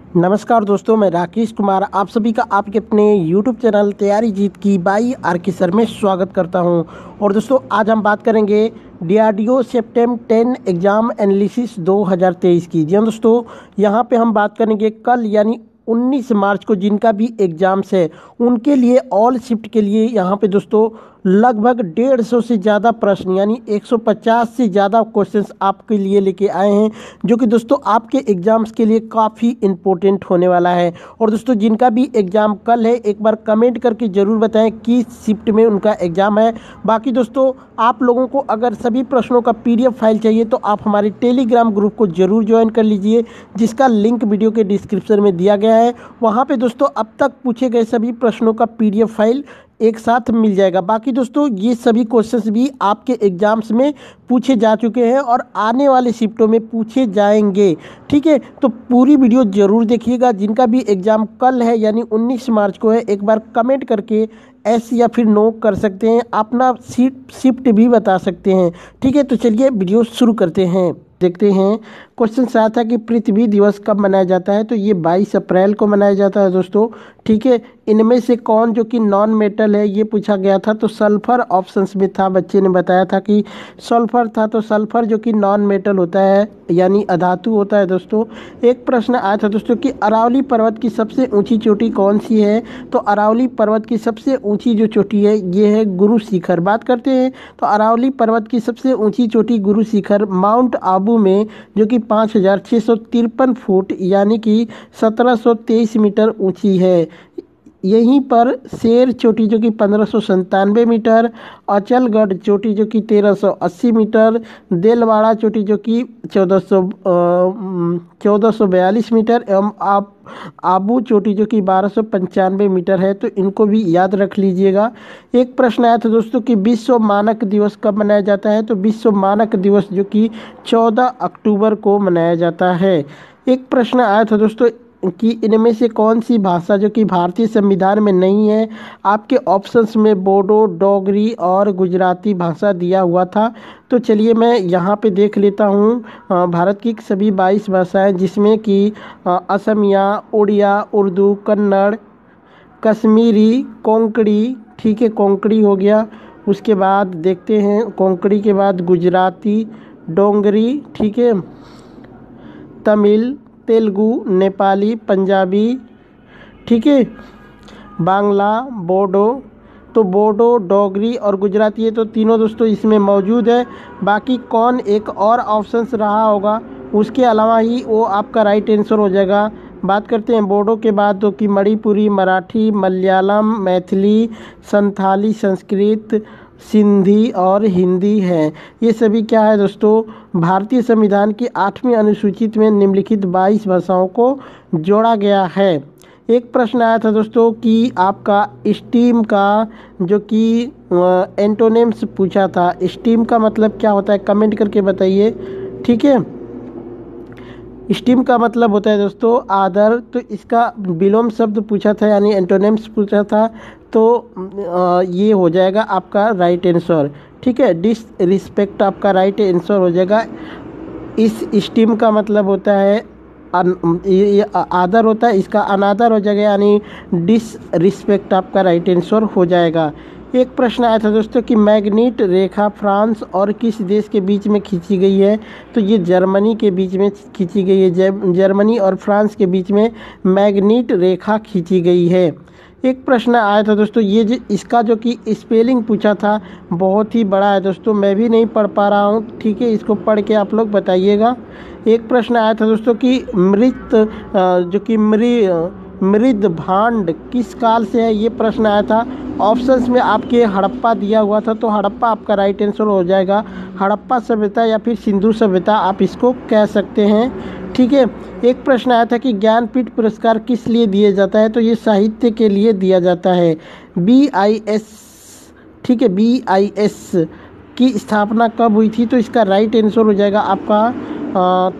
नमस्कार दोस्तों, मैं राकेश कुमार आप सभी का आपके अपने YouTube चैनल तैयारी जीत की बाई आर.के. सर में स्वागत करता हूं। और दोस्तों आज हम बात करेंगे DRDO सेप्टेम्बर 10 एग्ज़ाम एनालिसिस 2023 की। जी हाँ दोस्तों, यहां पे हम बात करेंगे कल यानी 19 मार्च को जिनका भी एग्ज़ाम्स है उनके लिए ऑल शिफ्ट के लिए यहाँ पे दोस्तों लगभग 150 से ज़्यादा प्रश्न यानी 150 से ज़्यादा क्वेश्चंस आपके लिए लेके आए हैं, जो कि दोस्तों आपके एग्ज़ाम्स के लिए काफ़ी इम्पोर्टेंट होने वाला है। और दोस्तों जिनका भी एग्ज़ाम कल है एक बार कमेंट करके ज़रूर बताएं किस शिफ्ट में उनका एग्ज़ाम है। बाकी दोस्तों आप लोगों को अगर सभी प्रश्नों का PDF फाइल चाहिए तो आप हमारे टेलीग्राम ग्रुप को ज़रूर ज्वाइन कर लीजिए, जिसका लिंक वीडियो के डिस्क्रिप्शन में दिया गया है। वहाँ पे दोस्तों अब तक पूछे गए सभी प्रश्नों का PDF फाइल एक साथ मिल जाएगा। बाकी दोस्तों ये सभी क्वेश्चंस भी आपके एग्जाम्स में पूछे जा चुके हैं और आने वाले शिफ्टों में पूछे जाएंगे, ठीक है। तो पूरी वीडियो ज़रूर देखिएगा। जिनका भी एग्ज़ाम कल है यानी 19 मार्च को है, एक बार कमेंट करके एस या फिर नो कर सकते हैं, अपना शिफ्ट भी बता सकते हैं, ठीक है। तो चलिए वीडियो शुरू करते हैं। देखते हैं क्वेश्चन आया था कि पृथ्वी दिवस कब मनाया जाता है, तो ये 22 अप्रैल को मनाया जाता है दोस्तों, ठीक है। इनमें से कौन जो कि नॉन मेटल है ये पूछा गया था, तो सल्फर ऑप्शंस में था। बच्चे ने बताया था कि सल्फर था, तो सल्फर जो कि नॉन मेटल होता है यानी अधातु होता है दोस्तों। एक प्रश्न आया था दोस्तों कि अरावली पर्वत की सबसे ऊंची चोटी कौन सी है, तो अरावली पर्वत की सबसे ऊंची जो चोटी है ये है गुरु शिखर। बात करते हैं तो अरावली पर्वत की सबसे ऊंची चोटी गुरु शिखर माउंट आबू में जो कि 5653 फुट यानी कि 1723 मीटर ऊंची है। यहीं पर शेर चोटी जो कि 1597 मीटर, अचलगढ़ चोटी जो कि 1380 मीटर, देलवाड़ा चोटी जो कि 1442 मीटर एवं आबू चोटी जो कि 1295 मीटर है। तो इनको भी याद रख लीजिएगा। एक प्रश्न आया था दोस्तों कि विश्व मानक दिवस कब मनाया जाता है, तो विश्व मानक दिवस जो कि 14 अक्टूबर को मनाया जाता है। एक प्रश्न आया था दोस्तों कि इनमें से कौन सी भाषा जो कि भारतीय संविधान में नहीं है। आपके ऑप्शंस में बोडो, डोगरी और गुजराती भाषा दिया हुआ था। तो चलिए मैं यहाँ पे देख लेता हूँ भारत की सभी 22 भाषाएं, जिसमें कि असमिया, उड़िया, उर्दू, कन्नड़, कश्मीरी, कोंकणी, ठीक है, कोंकणी हो गया। उसके बाद देखते हैं कोंकणी के बाद गुजराती, डोंगरी, ठीक है, तमिल, तेलुगु, नेपाली, पंजाबी, ठीक है, बांग्ला, बोडो। तो बोडो, डोगरी और गुजराती ये तो तीनों दोस्तों इसमें मौजूद है। बाकी कौन एक और ऑप्शंस रहा होगा उसके अलावा ही वो आपका राइट आंसर हो जाएगा। बात करते हैं बोडो के बाद तो कि मणिपुरी, मराठी, मलयालम, मैथिली, संथाली, संस्कृत, सिंधी और हिंदी है। ये सभी क्या है दोस्तों भारतीय संविधान की 8वीं अनुसूचित में निम्नलिखित 22 भाषाओं को जोड़ा गया है। एक प्रश्न आया था दोस्तों कि आपका स्टीम का जो कि एंटोनिम्स पूछा था, स्टीम का मतलब क्या होता है कमेंट करके बताइए, ठीक है। स्टीम का मतलब होता है दोस्तों आदर, तो इसका विलोम शब्द पूछा था यानी एंटोनिम्स पूछा था, तो ये हो जाएगा आपका राइट आंसर, ठीक है। डिसरिस्पेक्ट आपका राइट आंसर हो जाएगा। इस स्टीम का मतलब होता है ये आदर होता है, इसका अनादर हो जाएगा यानी डिसरिस्पेक्ट आपका राइट आंसर हो जाएगा। एक प्रश्न आया था दोस्तों कि मैग्नीट रेखा फ्रांस और किस देश के बीच में खींची गई है, तो ये जर्मनी के बीच में खींची गई है। जर्मनी और फ्रांस के बीच में मैग्नीट रेखा खींची गई है। एक प्रश्न आया था दोस्तों इसका जो कि स्पेलिंग पूछा था बहुत ही बड़ा है दोस्तों, मैं भी नहीं पढ़ पा रहा हूँ, ठीक है, इसको पढ़ के आप लोग बताइएगा। एक प्रश्न आया था दोस्तों कि मृद भांड किस काल से है, ये प्रश्न आया था। ऑप्शंस में आपके हड़प्पा दिया हुआ था, तो हड़प्पा आपका राइट आंसर हो जाएगा। हड़प्पा सभ्यता या फिर सिंधु सभ्यता आप इसको कह सकते हैं, ठीक है। एक प्रश्न आया था कि ज्ञानपीठ पुरस्कार किस लिए दिया जाता है, तो ये साहित्य के लिए दिया जाता है। BIS, ठीक है, BIS की स्थापना कब हुई थी, तो इसका राइट आंसर हो जाएगा आपका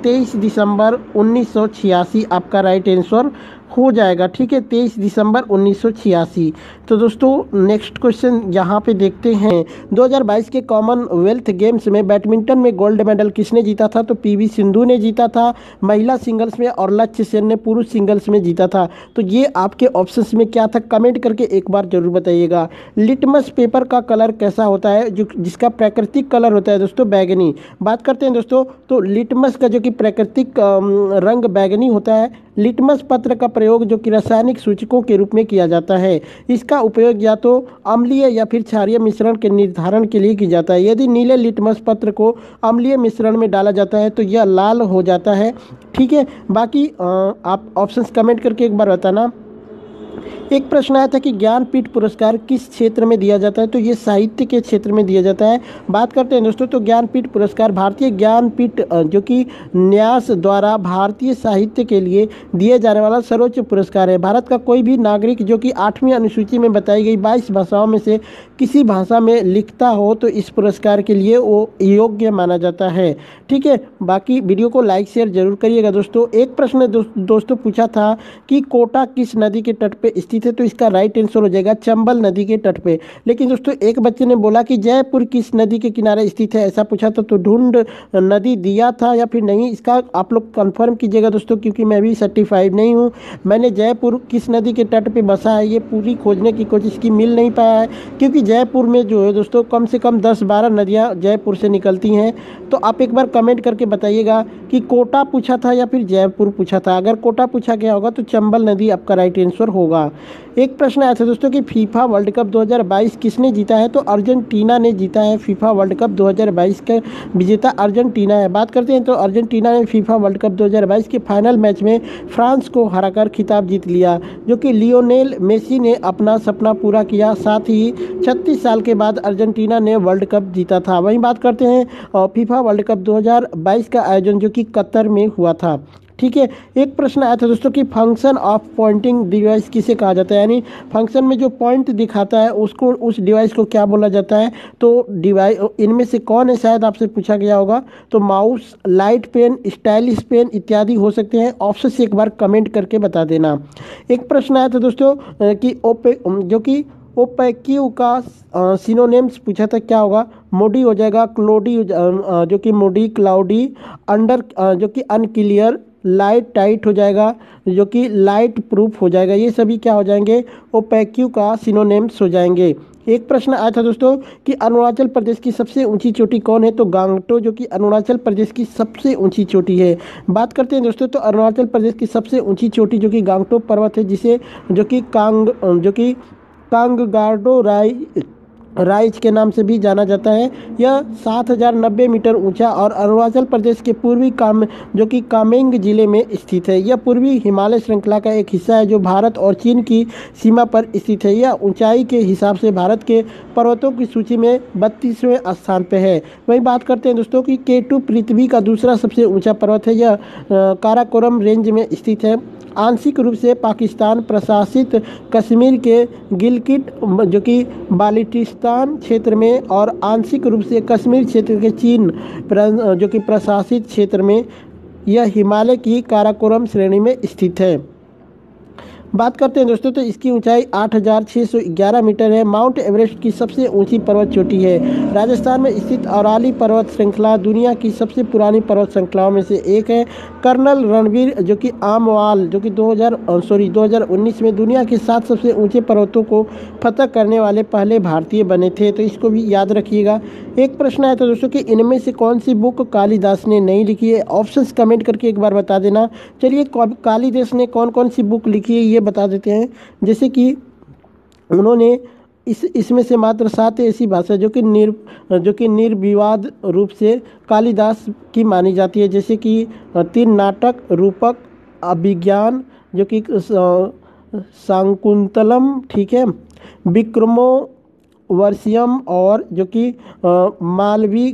23 दिसंबर 1986 आपका राइट आंसर हो जाएगा। ठीक है, 23 दिसंबर 1986। तो दोस्तों नेक्स्ट क्वेश्चन यहाँ पे देखते हैं, 2022 के कॉमनवेल्थ गेम्स में बैडमिंटन में गोल्ड मेडल किसने जीता था? तो पीवी सिंधु ने जीता था महिला सिंगल्स में, और लक्ष्य सेन ने पुरुष सिंगल्स में जीता था। तो ये आपके ऑप्शंस में क्या था, कमेंट करके एक बार जरूर बताइएगा। लिटमस पेपर का कलर कैसा होता है? जो जिसका प्राकृतिक कलर होता है दोस्तों बैगनी। बात करते हैं दोस्तों, तो लिटमस का जो कि प्राकृतिक रंग बैगनी होता है। लिटमस पत्र का प्रयोग जो कि रासायनिक सूचकों के रूप में किया जाता है। इसका उपयोग या तो अम्लीय या फिर क्षारीय मिश्रण के निर्धारण के लिए किया जाता है। यदि नीले लिटमस पत्र को अम्लीय मिश्रण में डाला जाता है तो यह लाल हो जाता है। ठीक है, बाकी आप ऑप्शंस कमेंट करके एक बार बताना। एक प्रश्न आया था कि ज्ञानपीठ पुरस्कार किस क्षेत्र में दिया जाता है? तो ये साहित्य के क्षेत्र में दिया जाता है। बात करते हैं दोस्तों, तो ज्ञानपीठ पुरस्कार भारतीय ज्ञानपीठ जो कि न्यास द्वारा भारतीय साहित्य के लिए दिए जाने वाला सर्वोच्च पुरस्कार है। भारत का कोई भी नागरिक जो कि 8वीं अनुसूची में बताई गई 22 भाषाओं में से किसी भाषा में लिखता हो तो इस पुरस्कार के लिए वो योग्य माना जाता है। ठीक है, बाकी वीडियो को लाइक शेयर जरूर करिएगा दोस्तों। एक प्रश्न दोस्तों पूछा था कि कोटा किस नदी के तट पे स्थित है? तो इसका राइट आंसर हो जाएगा चंबल नदी के तट पे। लेकिन दोस्तों एक बच्चे ने बोला कि जयपुर किस नदी के किनारे स्थित है, ऐसा पूछा था। तो ढूंढ नदी दिया था या फिर नहीं, इसका आप लोग कंफर्म कीजिएगा दोस्तों, क्योंकि मैं भी सर्टिफाइड नहीं हूँ। मैंने जयपुर किस नदी के तट पे बसा है ये पूरी खोजने की कोशिश की, मिल नहीं पाया है। क्योंकि जयपुर में जो है दोस्तों कम से कम 10-12 नदियाँ जयपुर से निकलती हैं। तो आप एक बार कमेंट करके बताइएगा कि कोटा पूछा था या फिर जयपुर पूछा था। अगर कोटा पूछा गया होगा तो चंबल नदी आपका राइट आंसर होगा। एक प्रश्न आया था दोस्तों कि फीफा वर्ल्ड कप 2022 किसने जीता है? तो अर्जेंटीना ने जीता है। फीफा वर्ल्ड कप 2022 का विजेता अर्जेंटीना है। बात करते हैं तो अर्जेंटीना ने फीफा वर्ल्ड कप 2022 के फाइनल मैच में फ्रांस को हराकर खिताब जीत लिया, जो कि लियोनेल मेसी ने अपना सपना पूरा किया। साथ ही 36 साल के बाद अर्जेंटीना ने वर्ल्ड कप जीता था। वहीं बात करते हैं फीफा वर्ल्ड कप 2022 का आयोजन जो कि कतर में हुआ था। ठीक है, एक प्रश्न आया था दोस्तों कि फंक्शन ऑफ पॉइंटिंग डिवाइस किसे कहा जाता है? यानी फंक्शन में जो पॉइंट दिखाता है उसको, उस डिवाइस को क्या बोला जाता है? तो डिवाइस इनमें से कौन है, शायद आपसे पूछा गया होगा। तो mouse, light pen, stylish pen इत्यादि हो सकते हैं। ऑप्शन से एक बार कमेंट करके बता देना। एक प्रश्न आया था दोस्तों कि जो कि ओपेक्यू का सिनोनिम्स पूछा था, क्या होगा? मोडी हो जाएगा, क्लोडी जो कि मोडी, क्लाउडी, अंडर जो कि अनक्लियर, लाइट टाइट हो जाएगा, जो कि लाइट प्रूफ हो जाएगा। ये सभी क्या हो जाएंगे? ओपेक्यू का सिनोनिम्स हो जाएंगे। एक प्रश्न आया था दोस्तों कि अरुणाचल प्रदेश की सबसे ऊंची चोटी कौन है? तो गांगटो जो कि अरुणाचल प्रदेश की सबसे ऊंची चोटी है। बात करते हैं दोस्तों, तो अरुणाचल प्रदेश की सबसे ऊंची चोटी जो कि गांगटो पर्वत है, जिसे जो कि कांगगार्डो राइज के नाम से भी जाना जाता है। यह 7090 मीटर ऊंचा और अरुणाचल प्रदेश के पूर्वी जो कि कामेंग जिले में स्थित है। यह पूर्वी हिमालय श्रृंखला का एक हिस्सा है जो भारत और चीन की सीमा पर स्थित है। यह ऊंचाई के हिसाब से भारत के पर्वतों की सूची में 32वें स्थान पर है। वहीं बात करते हैं दोस्तों कि K2 पृथ्वी का दूसरा सबसे ऊंचा पर्वत है। यह काराकोरम रेंज में स्थित है। आंशिक रूप से पाकिस्तान प्रशासित कश्मीर के गिलगिट जो कि बाल्टिस्तान क्षेत्र में और आंशिक रूप से कश्मीर क्षेत्र के चीन जो कि प्रशासित क्षेत्र में यह हिमालय की काराकोरम श्रेणी में स्थित है। बात करते हैं दोस्तों, तो इसकी ऊंचाई 8611 मीटर है। माउंट एवरेस्ट की सबसे ऊंची पर्वत चोटी है। राजस्थान में स्थित अरावली पर्वत श्रृंखला दुनिया की सबसे पुरानी पर्वत श्रृंखलाओं में से एक है। कर्नल रणवीर जो कि आमवाल जो कि 2019 में दुनिया के 7 सबसे ऊंचे पर्वतों को फतह करने वाले पहले भारतीय बने थे। तो इसको भी याद रखिएगा। एक प्रश्न आया था दोस्तों कि इनमें से कौन सी बुक कालिदास ने नहीं लिखी है? ऑप्शंस कमेंट करके एक बार बता देना। चलिए, कालिदास ने कौन कौन सी बुक लिखी है ये बता देते हैं। जैसे कि उन्होंने इसमें से मात्र 7 ऐसी भाषा जो कि निर्विवाद रूप से कालिदास की मानी जाती है, जैसे कि 3 नाटक, रूपक, अभिज्ञान जो कि शाकुंतलम, ठीक है, विक्रमो वर्षियम और जो कि मालवी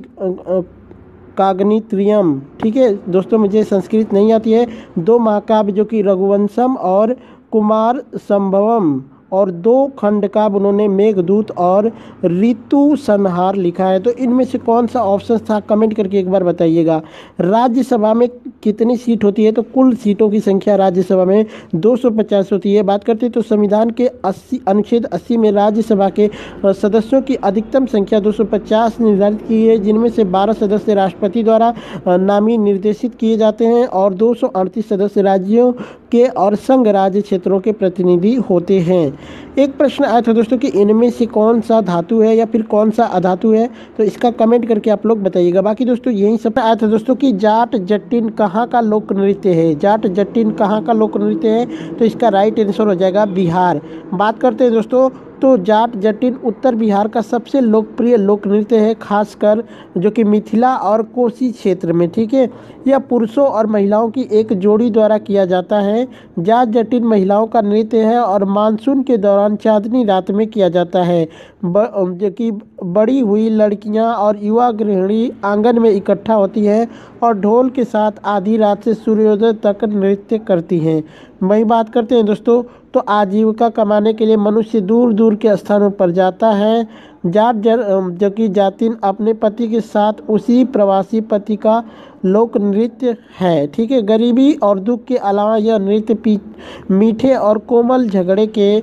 काग्नित्रियम। ठीक है दोस्तों, मुझे संस्कृत नहीं आती है। 2 महाकाव्य जो कि रघुवंशम और कुमार संभवम और 2 खंड का उन्होंने मेघदूत और ऋतु संहार लिखा है। तो इनमें से कौन सा ऑप्शन था, कमेंट करके एक बार बताइएगा। राज्यसभा में कितनी सीट होती है, तो कुल सीटों की संख्या राज्यसभा में 250 होती है। बात करते हैं तो संविधान के 80 अनुच्छेद 80 में राज्यसभा के सदस्यों की अधिकतम संख्या 250 निर्धारित की है, जिनमें से 12 सदस्य राष्ट्रपति द्वारा नामी निर्देशित किए जाते हैं और 238 सदस्य राज्यों के और संघ राज्य क्षेत्रों के प्रतिनिधि होते हैं। एक प्रश्न आया था दोस्तों कि इनमें से कौन सा धातु है या फिर कौन सा अधातु है, तो इसका कमेंट करके आप लोग बताइएगा। बाकी दोस्तों यही सब आया था दोस्तों कि जाट जटिन कहाँ का लोक नृत्य है। जाट जटिन कहाँ का लोक नृत्य है, तो इसका राइट आंसर हो जाएगा बिहार। बात करते हैं दोस्तों तो जाट जटिन उत्तर बिहार का सबसे लोकप्रिय लोक नृत्य है, खासकर जो कि मिथिला और कोसी क्षेत्र में। ठीक है, यह पुरुषों और महिलाओं की एक जोड़ी द्वारा किया जाता है। जाट जटिन महिलाओं का नृत्य है और मानसून के दौरान चांदनी रात में किया जाता है। जो कि बड़ी हुई लड़कियां और युवा गृहिणी आंगन में इकट्ठा होती है और ढोल के साथ आधी रात से सूर्योदय तक नृत्य करती हैं। वही बात करते हैं दोस्तों तो आजीविका कमाने के लिए मनुष्य दूर दूर के स्थानों पर जाता है। जाट जो कि जातिन अपने पति के साथ उसी प्रवासी पति का लोक नृत्य है। ठीक है, गरीबी और दुख के अलावा यह नृत्य मीठे और कोमल झगड़े के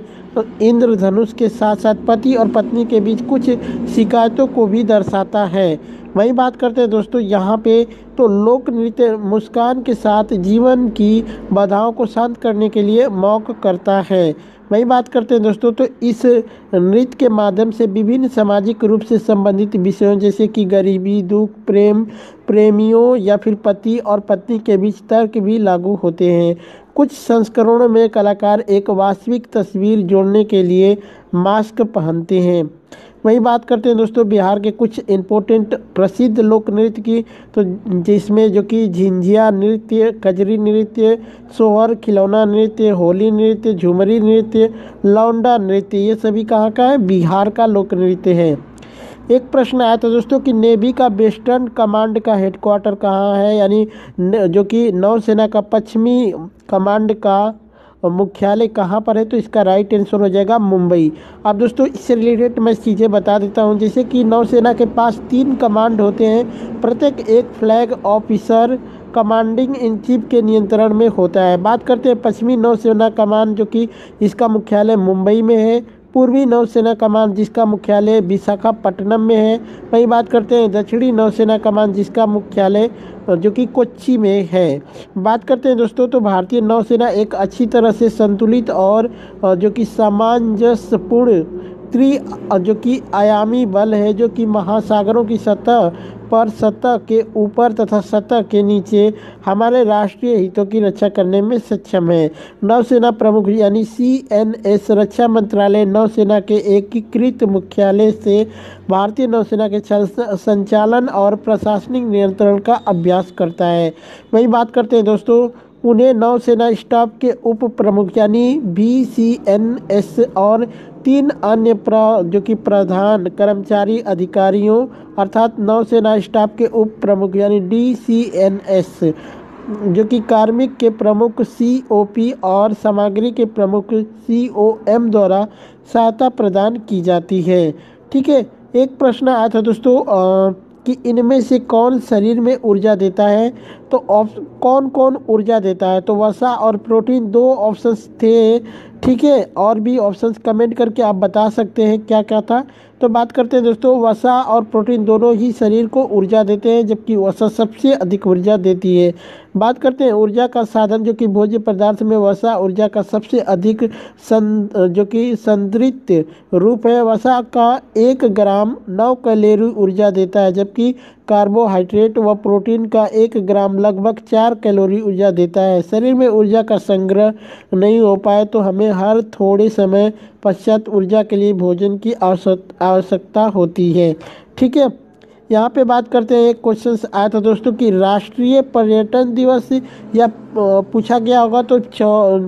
इंद्रधनुष के साथ साथ पति और पत्नी के बीच कुछ शिकायतों को भी दर्शाता है। वही बात करते हैं दोस्तों यहाँ पे तो लोक नृत्य मुस्कान के साथ जीवन की बाधाओं को शांत करने के लिए मौका करता है। वही बात करते हैं दोस्तों तो इस नृत्य के माध्यम से विभिन्न सामाजिक रूप से संबंधित विषयों जैसे कि गरीबी, दुख, प्रेम, प्रेमियों या फिर पति और पत्नी के बीच तर्क भी लागू होते हैं। कुछ संस्करणों में कलाकार एक वास्तविक तस्वीर जोड़ने के लिए मास्क पहनते हैं। वही बात करते हैं दोस्तों बिहार के कुछ इम्पोर्टेंट प्रसिद्ध लोक नृत्य की, तो जिसमें जो कि झिंझिया नृत्य, कजरी नृत्य, सोहर, खिलौना नृत्य, होली नृत्य, झुमरी नृत्य, लौंडा नृत्य, ये सभी कहाँ का है, बिहार का लोक नृत्य है। एक प्रश्न आया था दोस्तों कि नेवी का वेस्टर्न कमांड का हेडक्वार्टर कहाँ है, यानी जो कि नौसेना का पश्चिमी कमांड का मुख्यालय कहाँ पर है, तो इसका राइट आंसर हो जाएगा मुंबई। अब दोस्तों इससे रिलेटेड मैं चीज़ें बता देता हूँ, जैसे कि नौसेना के पास 3 कमांड होते हैं, प्रत्येक एक flag officer commanding in chief के नियंत्रण में होता है। बात करते हैं पश्चिमी नौसेना कमान जो कि इसका मुख्यालय मुंबई में है, पूर्वी नौसेना कमान जिसका मुख्यालय विशाखापट्टनम में है। वही बात करते हैं दक्षिणी नौसेना कमान जिसका मुख्यालय जो कि कोच्चि में है। बात करते हैं दोस्तों तो भारतीय नौसेना एक अच्छी तरह से संतुलित और जो कि सामंजस्यपूर्ण जो कि आयामी बल है, जो कि महासागरों की सतह पर, सतह के ऊपर तथा सतह के नीचे हमारे राष्ट्रीय हितों की रक्षा करने में सक्षम है। नौसेना प्रमुख यानी CNS रक्षा मंत्रालय नौसेना के एकीकृत मुख्यालय से भारतीय नौसेना के संचालन और प्रशासनिक नियंत्रण का अभ्यास करता है। वही बात करते हैं दोस्तों उन्हें नौसेना स्टाफ के उप प्रमुख यानी VCNS और 3 अन्य जो कि प्रधान कर्मचारी अधिकारियों अर्थात नौसेना स्टाफ के उप प्रमुख यानी DCNS जो कि कार्मिक के प्रमुख COP और सामग्री के प्रमुख COM द्वारा सहायता प्रदान की जाती है। ठीक है, एक प्रश्न आया था दोस्तों कि इनमें से कौन शरीर में ऊर्जा देता है, तो कौन कौन ऊर्जा देता है, तो वसा और प्रोटीन 2 ऑप्शंस थे। ठीक है, और भी ऑप्शंस कमेंट करके आप बता सकते हैं क्या क्या था। तो बात करते हैं दोस्तों वसा और प्रोटीन दोनों ही शरीर को ऊर्जा देते हैं, जबकि वसा सबसे अधिक ऊर्जा देती है। बात करते हैं ऊर्जा का साधन जो कि भोज्य पदार्थ में वसा ऊर्जा का सबसे अधिक जो कि संतृप्त रूप है। वसा का 1 ग्राम 9 कैलोरी ऊर्जा देता है, जबकि कार्बोहाइड्रेट व प्रोटीन का 1 ग्राम लगभग 4 कैलोरी ऊर्जा देता है। शरीर में ऊर्जा का संग्रह नहीं हो पाए तो हमें हर थोड़े समय पश्चात ऊर्जा के लिए भोजन की आवश्यकता होती है। ठीक है, यहाँ पे बात करते हैं, एक क्वेश्चन आया था दोस्तों कि राष्ट्रीय पर्यटन दिवस या पूछा गया होगा तो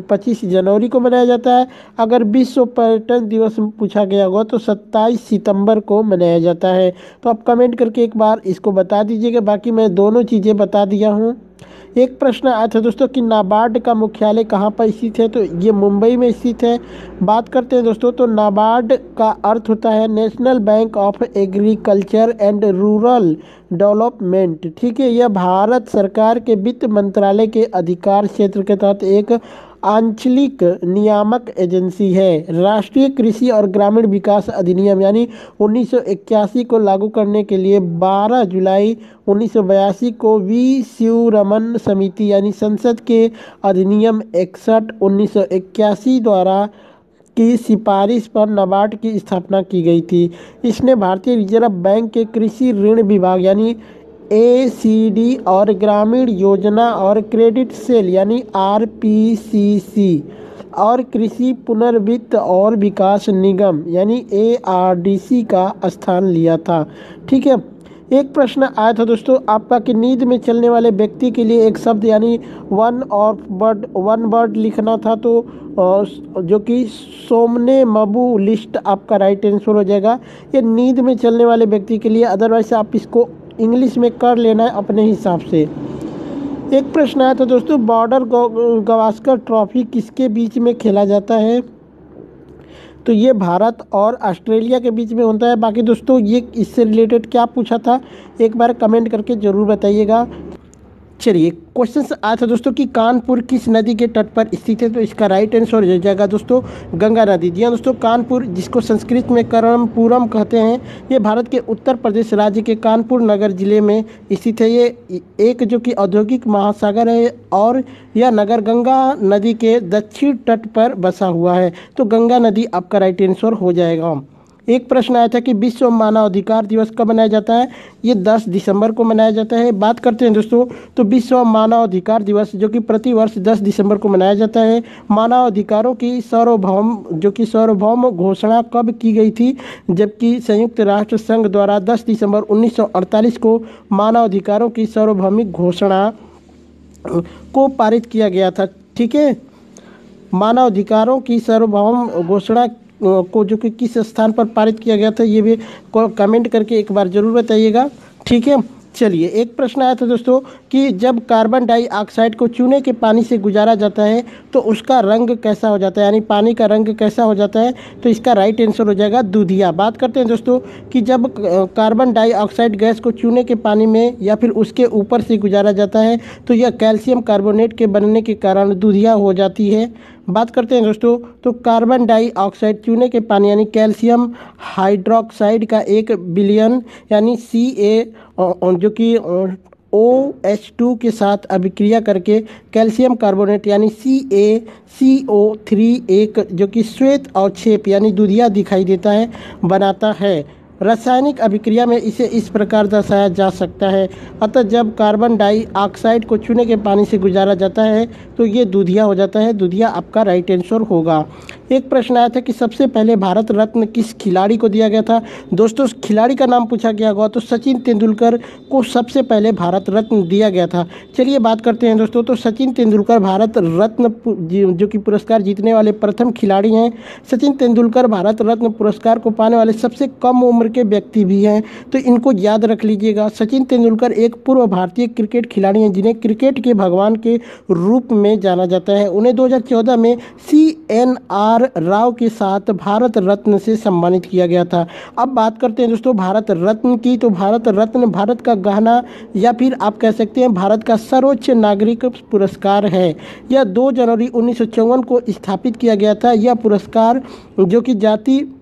25 जनवरी को मनाया जाता है। अगर विश्व पर्यटन दिवस पूछा गया होगा तो 27 सितंबर को मनाया जाता है। तो आप कमेंट करके एक बार इसको बता दीजिएगा। बाकी मैं दोनों चीज़ें बता दिया हूँ। एक प्रश्न आया था दोस्तों कि नाबार्ड का मुख्यालय कहाँ पर स्थित है, तो ये मुंबई में स्थित है। बात करते हैं दोस्तों, तो नाबार्ड का अर्थ होता है national bank of agriculture and rural development. ठीक है, यह भारत सरकार के वित्त मंत्रालय के अधिकार क्षेत्र के तहत एक आंचलिक नियामक एजेंसी है। राष्ट्रीय कृषि और ग्रामीण विकास अधिनियम यानी 1981 को लागू करने के लिए 12 जुलाई 1982 को वी शिवरमन समिति यानी संसद के अधिनियम 61 1981 द्वारा की सिफारिश पर नाबार्ड की स्थापना की गई थी। इसने भारतीय रिजर्व बैंक के कृषि ऋण विभाग यानी एसीडी और ग्रामीण योजना और क्रेडिट सेल यानी आरपीसीसी और कृषि पुनर्वित्त और विकास निगम यानी एआरडीसी का स्थान लिया था। ठीक है, एक प्रश्न आया था दोस्तों आपका कि नींद में चलने वाले व्यक्ति के लिए एक शब्द यानी वन वर्ड लिखना था, तो जो कि सोमने मबू लिस्ट आपका राइट आंसर हो जाएगा। ये नींद में चलने वाले व्यक्ति के लिए, अदरवाइज आप इसको इंग्लिश में कर लेना है अपने हिसाब से। एक प्रश्न आया था दोस्तों बॉर्डर गावस्कर ट्रॉफी किसके बीच में खेला जाता है, तो ये भारत और ऑस्ट्रेलिया के बीच में होता है। बाकी दोस्तों ये इससे रिलेटेड क्या पूछा था एक बार कमेंट करके ज़रूर बताइएगा। चलिए क्वेश्चन आया था दोस्तों कि कानपुर किस नदी के तट पर स्थित है, तो इसका राइट आंसर हो जाएगा दोस्तों गंगा नदी। जी हाँ दोस्तों, कानपुर जिसको संस्कृत में कर्णपुरम कहते हैं, ये भारत के उत्तर प्रदेश राज्य के कानपुर नगर जिले में स्थित है। ये एक जो कि औद्योगिक महासागर है और यह नगर गंगा नदी के दक्षिण तट पर बसा हुआ है, तो गंगा नदी आपका राइट आंसर हो जाएगा। एक प्रश्न आया था कि विश्व मानव अधिकार दिवस कब मनाया जाता है, ये 10 दिसंबर को मनाया जाता है। बात करते हैं दोस्तों, तो विश्व मानव अधिकार दिवस जो कि प्रतिवर्ष 10 दिसंबर को मनाया जाता है। मानव अधिकारों की सार्वभौम घोषणा कब की गई थी, जबकि संयुक्त राष्ट्र संघ द्वारा 10 दिसंबर 1948 को मानव अधिकारों की सार्वभौमिक घोषणा को पारित किया गया था। ठीक है, मानव अधिकारों की सार्वभौम घोषणा को जो कि किस स्थान पर पारित किया गया था, ये भी कमेंट करके एक बार ज़रूर बताइएगा। ठीक है, चलिए एक प्रश्न आया था दोस्तों कि जब कार्बन डाइऑक्साइड को चूने के पानी से गुजारा जाता है तो उसका रंग कैसा हो जाता है, यानी पानी का रंग कैसा हो जाता है, तो इसका राइट आंसर हो जाएगा दूधिया। बात करते हैं दोस्तों कि जब कार्बन डाइऑक्साइड गैस को चूने के पानी में या फिर उसके ऊपर से गुजारा जाता है तो यह कैल्शियम कार्बोनेट के बनने के कारण दूधिया हो जाती है। बात करते हैं दोस्तों, तो कार्बन डाइऑक्साइड चूने के पानी यानी कैल्शियम हाइड्रोक्साइड का 1 बिलियन यानी Ca जो कि OH2 के साथ अभिक्रिया करके कैल्शियम कार्बोनेट यानी CaCO3 एक जो कि श्वेत अवक्षेप यानी दूधिया दिखाई देता है बनाता है। रासायनिक अभिक्रिया में इसे इस प्रकार दर्शाया जा सकता है। अतः जब कार्बन डाइऑक्साइड को चूने के पानी से गुजारा जाता है तो ये दूधिया हो जाता है। दूधिया आपका राइट आंसर होगा। एक प्रश्न आया था कि सबसे पहले भारत रत्न किस खिलाड़ी को दिया गया था। दोस्तों खिलाड़ी का नाम पूछा गया होगा तो सचिन तेंदुलकर को सबसे पहले भारत रत्न दिया गया था। चलिए बात करते हैं दोस्तों, तो सचिन तेंदुलकर भारत रत्न जो कि पुरस्कार जीतने वाले प्रथम खिलाड़ी हैं। सचिन तेंदुलकर भारत रत्न पुरस्कार को पाने वाले सबसे कम उम्र के व्यक्ति भी हैं, तो इनको याद रख लीजिएगा। सचिन तेंदुलकर एक पूर्व भारतीय क्रिकेट खिलाड़ी हैं जिन्हें क्रिकेट के भगवान के रूप में जाना जाता है। उन्हें 2014 में CNR राव के साथ भारत रत्न से सम्मानित किया गया था। अब बात करते हैं दोस्तों भारत रत्न की, तो भारत रत्न भारत का गहना या फिर आप कह सकते हैं भारत का सर्वोच्च नागरिक पुरस्कार है। यह 2 जनवरी 1954 को स्थापित किया गया था। यह पुरस्कार जो कि जाति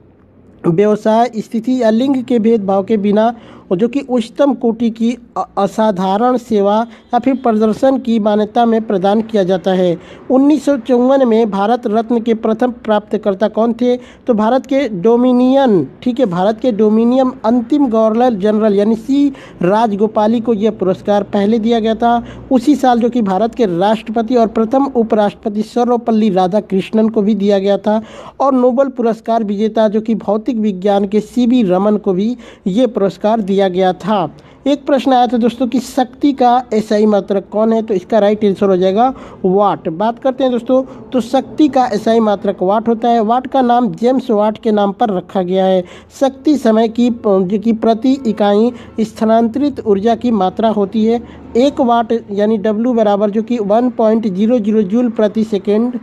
व्यवसाय स्थिति या लिंग के भेदभाव के बिना और जो कि उच्चतम कोटि की असाधारण सेवा या फिर प्रदर्शन की मान्यता में प्रदान किया जाता है। 1954 में भारत रत्न के प्रथम प्राप्तकर्ता कौन थे, तो भारत के डोमिनियन, ठीक है, भारत के डोमिनियन अंतिम गवर्नर जनरल यानी C राजगोपाली को यह पुरस्कार पहले दिया गया था। उसी साल जो कि भारत के राष्ट्रपति और प्रथम उपराष्ट्रपति सर्वपल्ली राधाकृष्णन को भी दिया गया था। और नोबेल पुरस्कार विजेता जो कि भौतिक विज्ञान के CB रमन को भी ये पुरस्कार दिया गया था। एक प्रश्न आया था दोस्तों कि शक्ति का एसआई मात्रक कौन है, तो इसका राइट आंसर हो जाएगा वाट। बात करते हैं दोस्तों, तो शक्ति का एसआई मात्रक वाट होता है। वाट का नाम जेम्स वाट के नाम पर रखा गया है। शक्ति समय की जो कि प्रति इकाई स्थानांतरित ऊर्जा की मात्रा होती है। एक वाट यानी W बराबर जो कि 1.00 जूल प्रति सेकेंड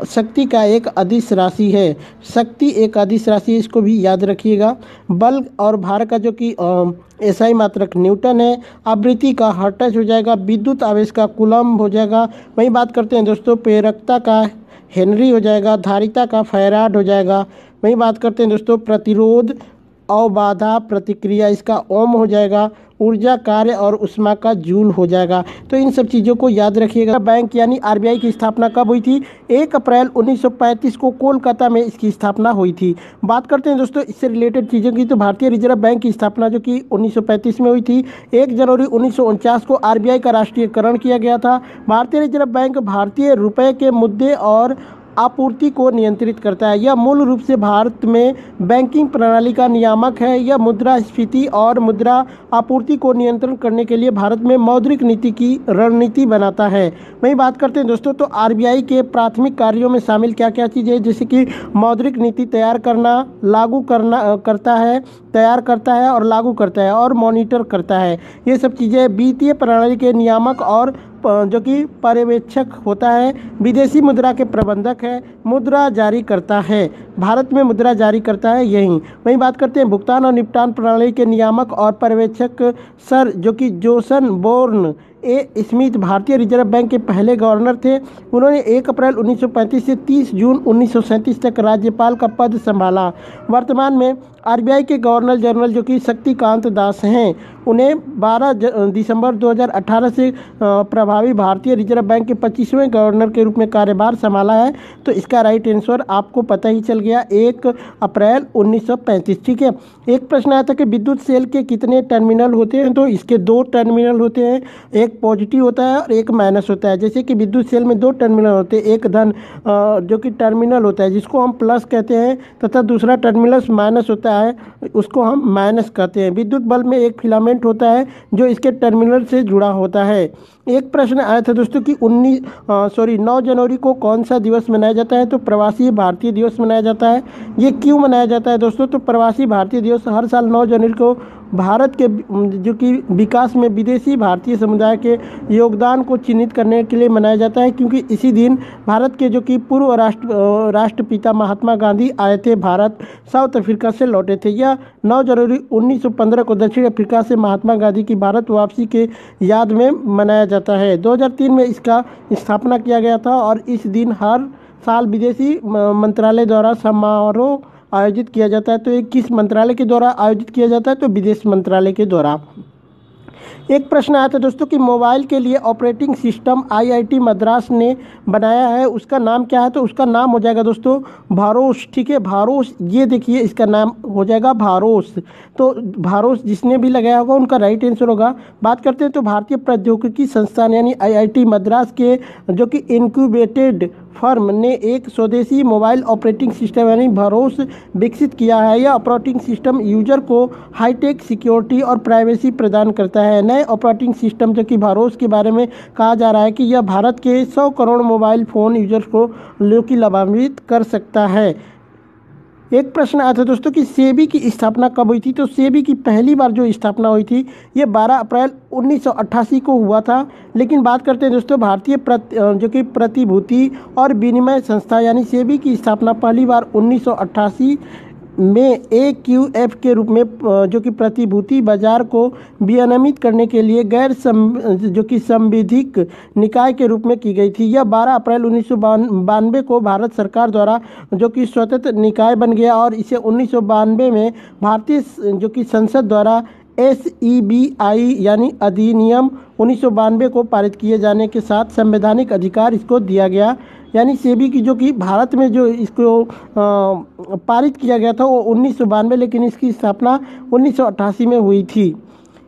शक्ति का एक अदिश राशि है। शक्ति एक अदिश राशि है, इसको भी याद रखिएगा। बल और भार का जो कि एसआई मात्रक न्यूटन है। आवृत्ति का हर्ट्ज हो जाएगा। विद्युत आवेश का कूलम्ब हो जाएगा। वही बात करते हैं दोस्तों, प्रेरकता का हेनरी हो जाएगा। धारिता का फैराड हो जाएगा। वही बात करते हैं दोस्तों, प्रतिरोध अवबाधा प्रतिक्रिया इसका ओम हो जाएगा। ऊर्जा कार्य और उष्मा का जूल हो जाएगा। तो इन सब चीज़ों को याद रखिएगा। बैंक यानी आरबीआई की स्थापना कब हुई थी? 1 अप्रैल 1935 को कोलकाता में इसकी स्थापना हुई थी। बात करते हैं दोस्तों इससे रिलेटेड चीज़ों की, तो भारतीय रिजर्व बैंक की स्थापना जो कि 1935 में हुई थी। 1 जनवरी 1949 को आरबीआई का राष्ट्रीयकरण किया गया था। भारतीय रिजर्व बैंक भारतीय रुपये के मुद्दे और आपूर्ति को नियंत्रित करता है। यह मूल रूप से भारत में बैंकिंग प्रणाली का नियामक है। यह मुद्रास्फीति और मुद्रा आपूर्ति को नियंत्रण करने के लिए भारत में मौद्रिक नीति की रणनीति बनाता है। वही बात करते हैं दोस्तों, तो आरबीआई के प्राथमिक कार्यों में शामिल क्या क्या चीज़ें हैं, जैसे कि मौद्रिक नीति तैयार करना, लागू करना करता है, तैयार करता है और लागू करता है और मॉनिटर करता है। ये सब चीज़ें वित्तीय प्रणाली के नियामक और जो कि पर्यवेक्षक होता है। विदेशी मुद्रा के प्रबंधक है। मुद्रा जारी करता है, भारत में मुद्रा जारी करता है यही। वहीं बात करते हैं भुगतान और निपटान प्रणाली के नियामक और पर्यवेक्षक सर जो कि जोसन बोर्न ए स्मिथ भारतीय रिजर्व बैंक के पहले गवर्नर थे। उन्होंने 1 अप्रैल 1935 से 30 जून 1937 तक राज्यपाल का पद संभाला। वर्तमान में आरबीआई के गवर्नर जनरल जो कि शक्तिकांत दास हैं, उन्हें 12 दिसंबर 2018 से प्रभावी भारतीय रिजर्व बैंक के 25वें गवर्नर के रूप में कार्यभार संभाला है। तो इसका राइट आंसर आपको पता ही चल गया, 1 अप्रैल 1935। ठीक है। एक प्रश्न आया था कि विद्युत सेल के कितने टर्मिनल होते हैं, तो इसके 2 टर्मिनल होते हैं। एक पॉजिटिव होता है और एक माइनस होता है। जैसे कि विद्युत सेल में 2 टर्मिनल होते हैं, एक धन जो कि टर्मिनल होता है जिसको हम प्लस कहते हैं, तथा दूसरा टर्मिनल माइनस होता है, उसको हम माइनस कहते हैं। विद्युत बल्ब में एक फिलामेंट होता है जो इसके टर्मिनल से जुड़ा होता है। एक प्रश्न आया था दोस्तों कि 9 जनवरी को कौन सा दिवस मनाया जाता है, तो प्रवासी भारतीय दिवस मनाया जाता है। ये क्यों मनाया जाता है दोस्तों, तो प्रवासी भारतीय दिवस हर साल 9 जनवरी को भारत के जो कि विकास में विदेशी भारतीय समुदाय के योगदान को चिन्हित करने के लिए मनाया जाता है, क्योंकि इसी दिन भारत के जो कि पूर्व राष्ट्रपिता महात्मा गांधी आए थे भारत, साउथ अफ्रीका से लौटे थे। यह 9 जनवरी 1915 को दक्षिण अफ्रीका से महात्मा गांधी की भारत वापसी के याद में मनाया जाता है। 2003 में इसका स्थापना किया गया था और इस दिन हर साल विदेशी मंत्रालय द्वारा समारोह आयोजित किया जाता है। तो ये किस मंत्रालय के द्वारा आयोजित किया जाता है, तो विदेश मंत्रालय के द्वारा। एक प्रश्न आया था दोस्तों कि मोबाइल के लिए ऑपरेटिंग सिस्टम आईआईटी मद्रास ने बनाया है, उसका नाम क्या है, तो उसका नाम हो जाएगा दोस्तों भारोस। ठीक है, भारोस, ये देखिए इसका नाम हो जाएगा भारोस। तो भारोस जिसने भी लगाया होगा उनका राइट आंसर होगा। बात करते हैं तो भारतीय प्रौद्योगिकी संस्थान यानी आईआईटी मद्रास के जो कि इनक्यूबेटेड फर्म ने एक स्वदेशी मोबाइल ऑपरेटिंग सिस्टम यानी भारोस विकसित किया है। यह ऑपरेटिंग सिस्टम यूजर को हाईटेक सिक्योरिटी और प्राइवेसी प्रदान करता है। नए ऑपरेटिंग सिस्टम जो कि भारोस के बारे में कहा जा रहा है कि यह भारत के 100 करोड़ मोबाइल फ़ोन यूजर्स को जो कि लाभान्वित कर सकता है। एक प्रश्न आया था दोस्तों कि सेबी की स्थापना कब हुई थी, तो सेबी की पहली बार जो स्थापना हुई थी ये 12 अप्रैल 1988 को हुआ था। लेकिन बात करते हैं दोस्तों भारतीय जो कि प्रतिभूति और विनिमय संस्था यानी सेबी की स्थापना पहली बार 1988 में AQF के रूप में जो कि प्रतिभूति बाजार को विनियमित करने के लिए जो कि संविधिक निकाय के रूप में की गई थी। यह 12 अप्रैल 1992 को भारत सरकार द्वारा जो कि स्वतंत्र निकाय बन गया और इसे 1992 में भारतीय जो कि संसद द्वारा SEBI यानी अधिनियम 1992 को पारित किए जाने के साथ संवैधानिक अधिकार इसको दिया गया। यानी सेबी की जो कि भारत में जो इसको पारित किया गया था वो 1992, लेकिन इसकी स्थापना 1988 में हुई थी।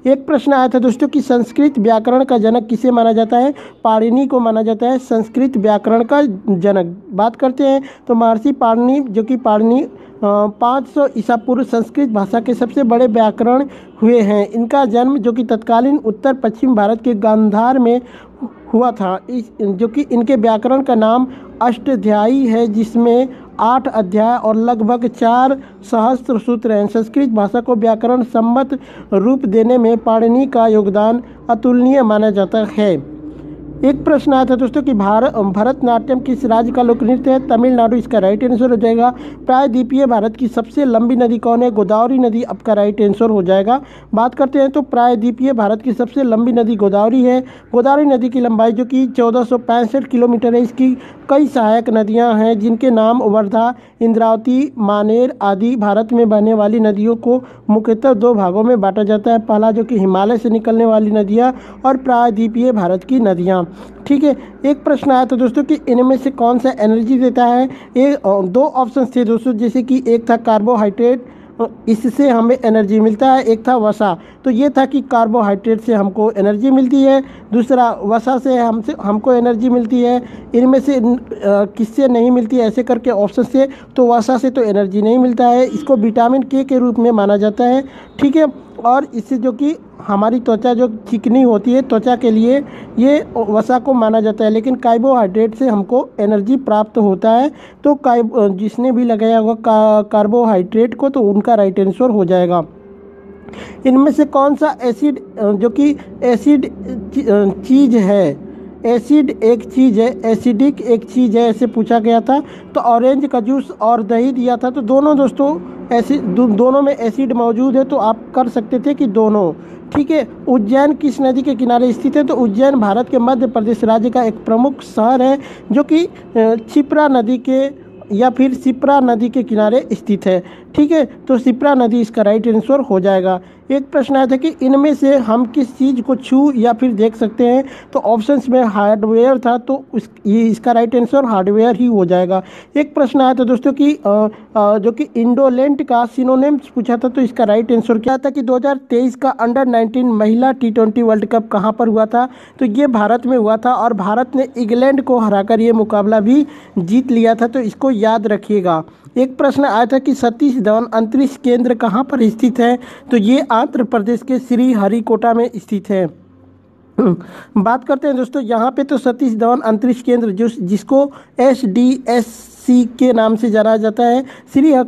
एक प्रश्न आया था दोस्तों कि संस्कृत व्याकरण का जनक किसे माना जाता है? पाणिनि को माना जाता है संस्कृत व्याकरण का जनक। बात करते हैं तो महर्षि पाणिनि, जो कि पाणिनि 500 ईसा पूर्व संस्कृत भाषा के सबसे बड़े व्याकरण हुए हैं। इनका जन्म जो कि तत्कालीन उत्तर पश्चिम भारत के गांधार में हुआ था। जो कि इनके व्याकरण का नाम अष्टाध्यायी है, जिसमें 8 अध्याय और लगभग 4 सहस्त्र सूत्र हैं। संस्कृत भाषा को व्याकरण सम्मत रूप देने में पाणिनि का योगदान अतुलनीय माना जाता है। एक प्रश्न आया था दोस्तों कि भरतनाट्यम किस राज्य का लोक नृत्य है? तमिलनाडु इसका राइट आंसर हो जाएगा। प्रायद्वीपीय भारत की सबसे लंबी नदी कौन है? गोदावरी नदी आपका राइट आंसर हो जाएगा। बात करते हैं तो प्रायद्वीपीय भारत की सबसे लंबी नदी गोदावरी है। गोदावरी नदी की लंबाई जो कि 1465 किलोमीटर है। इसकी कई सहायक नदियां हैं, जिनके नाम वर्धा, इंद्रावती, मानेर आदि। भारत में बहने वाली नदियों को मुख्यतः 2 भागों में बांटा जाता है। पहला जो कि हिमालय से निकलने वाली नदियाँ और प्रायद्वीपीय भारत की नदियाँ। ठीक है। एक प्रश्न आया था दोस्तों कि इनमें से कौन सा एनर्जी देता है? 2 ऑप्शन थे दोस्तों, जैसे कि एक था कार्बोहाइड्रेट, इससे हमें एनर्जी मिलता है। एक था वसा, तो ये था कि कार्बोहाइड्रेट से हमको एनर्जी मिलती है। दूसरा वसा से हमको एनर्जी मिलती है। इनमें से किससे नहीं मिलती है ऐसे करके ऑप्शन से, तो वसा से तो एनर्जी नहीं मिलता है। इसको विटामिन के रूप में माना जाता है। ठीक है। और इससे जो कि हमारी त्वचा जो चिकनी होती है, त्वचा के लिए ये वसा को माना जाता है। लेकिन कार्बोहाइड्रेट से हमको एनर्जी प्राप्त होता है। तो जिसने भी लगाया होगा कार्बोहाइड्रेट को, तो उनका राइट आंसर हो जाएगा। इनमें से कौन सा एसिड जो कि एसिड चीज़ है? एसिड एक चीज़ है, एसिडिक एक चीज़ है, ऐसे पूछा गया था। तो ऑरेंज का जूस और दही दिया था। तो दोनों दोस्तों दोनों में एसिड मौजूद है, तो आप कर सकते थे कि दोनों। ठीक है। उज्जैन किस नदी के किनारे स्थित है? तो उज्जैन भारत के मध्य प्रदेश राज्य का एक प्रमुख शहर है, जो कि क्षिप्रा नदी के या फिर शिप्रा नदी के किनारे स्थित है। ठीक है। तो शिप्रा नदी इसका राइट आंसर हो जाएगा। एक प्रश्न आया था कि इनमें से हम किस चीज़ को छू या फिर देख सकते हैं? तो ऑप्शंस में हार्डवेयर था, तो ये इसका राइट आंसर हार्डवेयर ही हो जाएगा। एक प्रश्न आया था दोस्तों कि जो कि इंडोलेंट का सिनोनिम्स पूछा था, तो इसका राइट आंसर क्या था कि 2023 का अंडर-19 महिला T20 वर्ल्ड कप कहाँ पर हुआ था? तो ये भारत में हुआ था और भारत ने इंग्लैंड को हराकर ये मुकाबला भी जीत लिया था। तो इसको याद रखिएगा। एक प्रश्न आया था कि सतीश धवन अंतरिक्ष केंद्र कहाँ पर स्थित है? तो ये आंध्र प्रदेश के श्रीहरिकोटा में स्थित है। बात करते हैं दोस्तों यहाँ पे, तो सतीश धवन अंतरिक्ष केंद्र जिसको SDSC के नाम से जाना जाता है, ये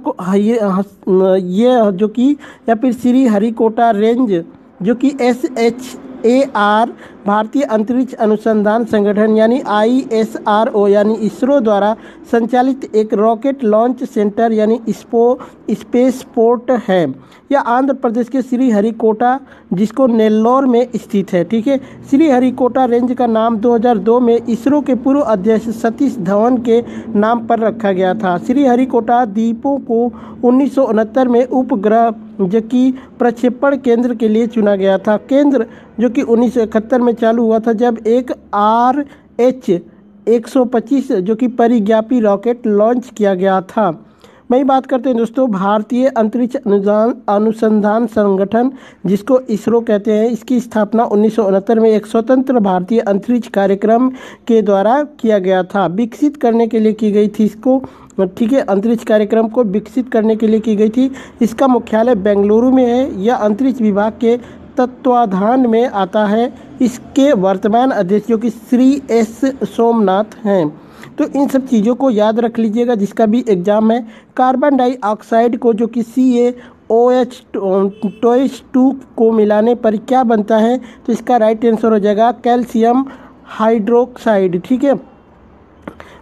जो कि या फिर श्रीहरिकोटा रेंज, जो कि SHAR भारतीय अंतरिक्ष अनुसंधान संगठन यानी ISRO यानी इसरो द्वारा संचालित एक रॉकेट लॉन्च सेंटर यानी स्पेस पोर्ट है। यह आंध्र प्रदेश के श्रीहरिकोटा, जिसको नेल्लोर में स्थित है। ठीक है। श्रीहरिकोटा रेंज का नाम 2002 में इसरो के पूर्व अध्यक्ष सतीश धवन के नाम पर रखा गया था। श्रीहरिकोटा द्वीपों को 1969 में उपग्रह जो कि प्रक्षेपण केंद्र के लिए चुना गया था। केंद्र जो कि 1971 में चालू हुआ था, जब एक RH-125 जो कि परिज्ञापी रॉकेट लॉन्च किया गया था। वही बात करते हैं दोस्तों भारतीय अंतरिक्ष अनुसंधान संगठन, जिसको इसरो कहते हैं। इसकी स्थापना 1969 में एक स्वतंत्र भारतीय अंतरिक्ष कार्यक्रम के द्वारा किया गया था। विकसित करने के लिए की गई थी इसको। ठीक है। अंतरिक्ष कार्यक्रम को विकसित करने के लिए की गई थी। इसका मुख्यालय बेंगलुरु में है। यह अंतरिक्ष विभाग के तत्वाधान में आता है। इसके वर्तमान अध्यक्ष जो कि श्री S सोमनाथ हैं। तो इन सब चीज़ों को याद रख लीजिएगा, जिसका भी एग्जाम है। कार्बन डाइऑक्साइड को जो कि CaOH2 को मिलाने पर क्या बनता है? तो इसका राइट आंसर हो जाएगा कैल्शियम हाइड्रोक्साइड। ठीक है।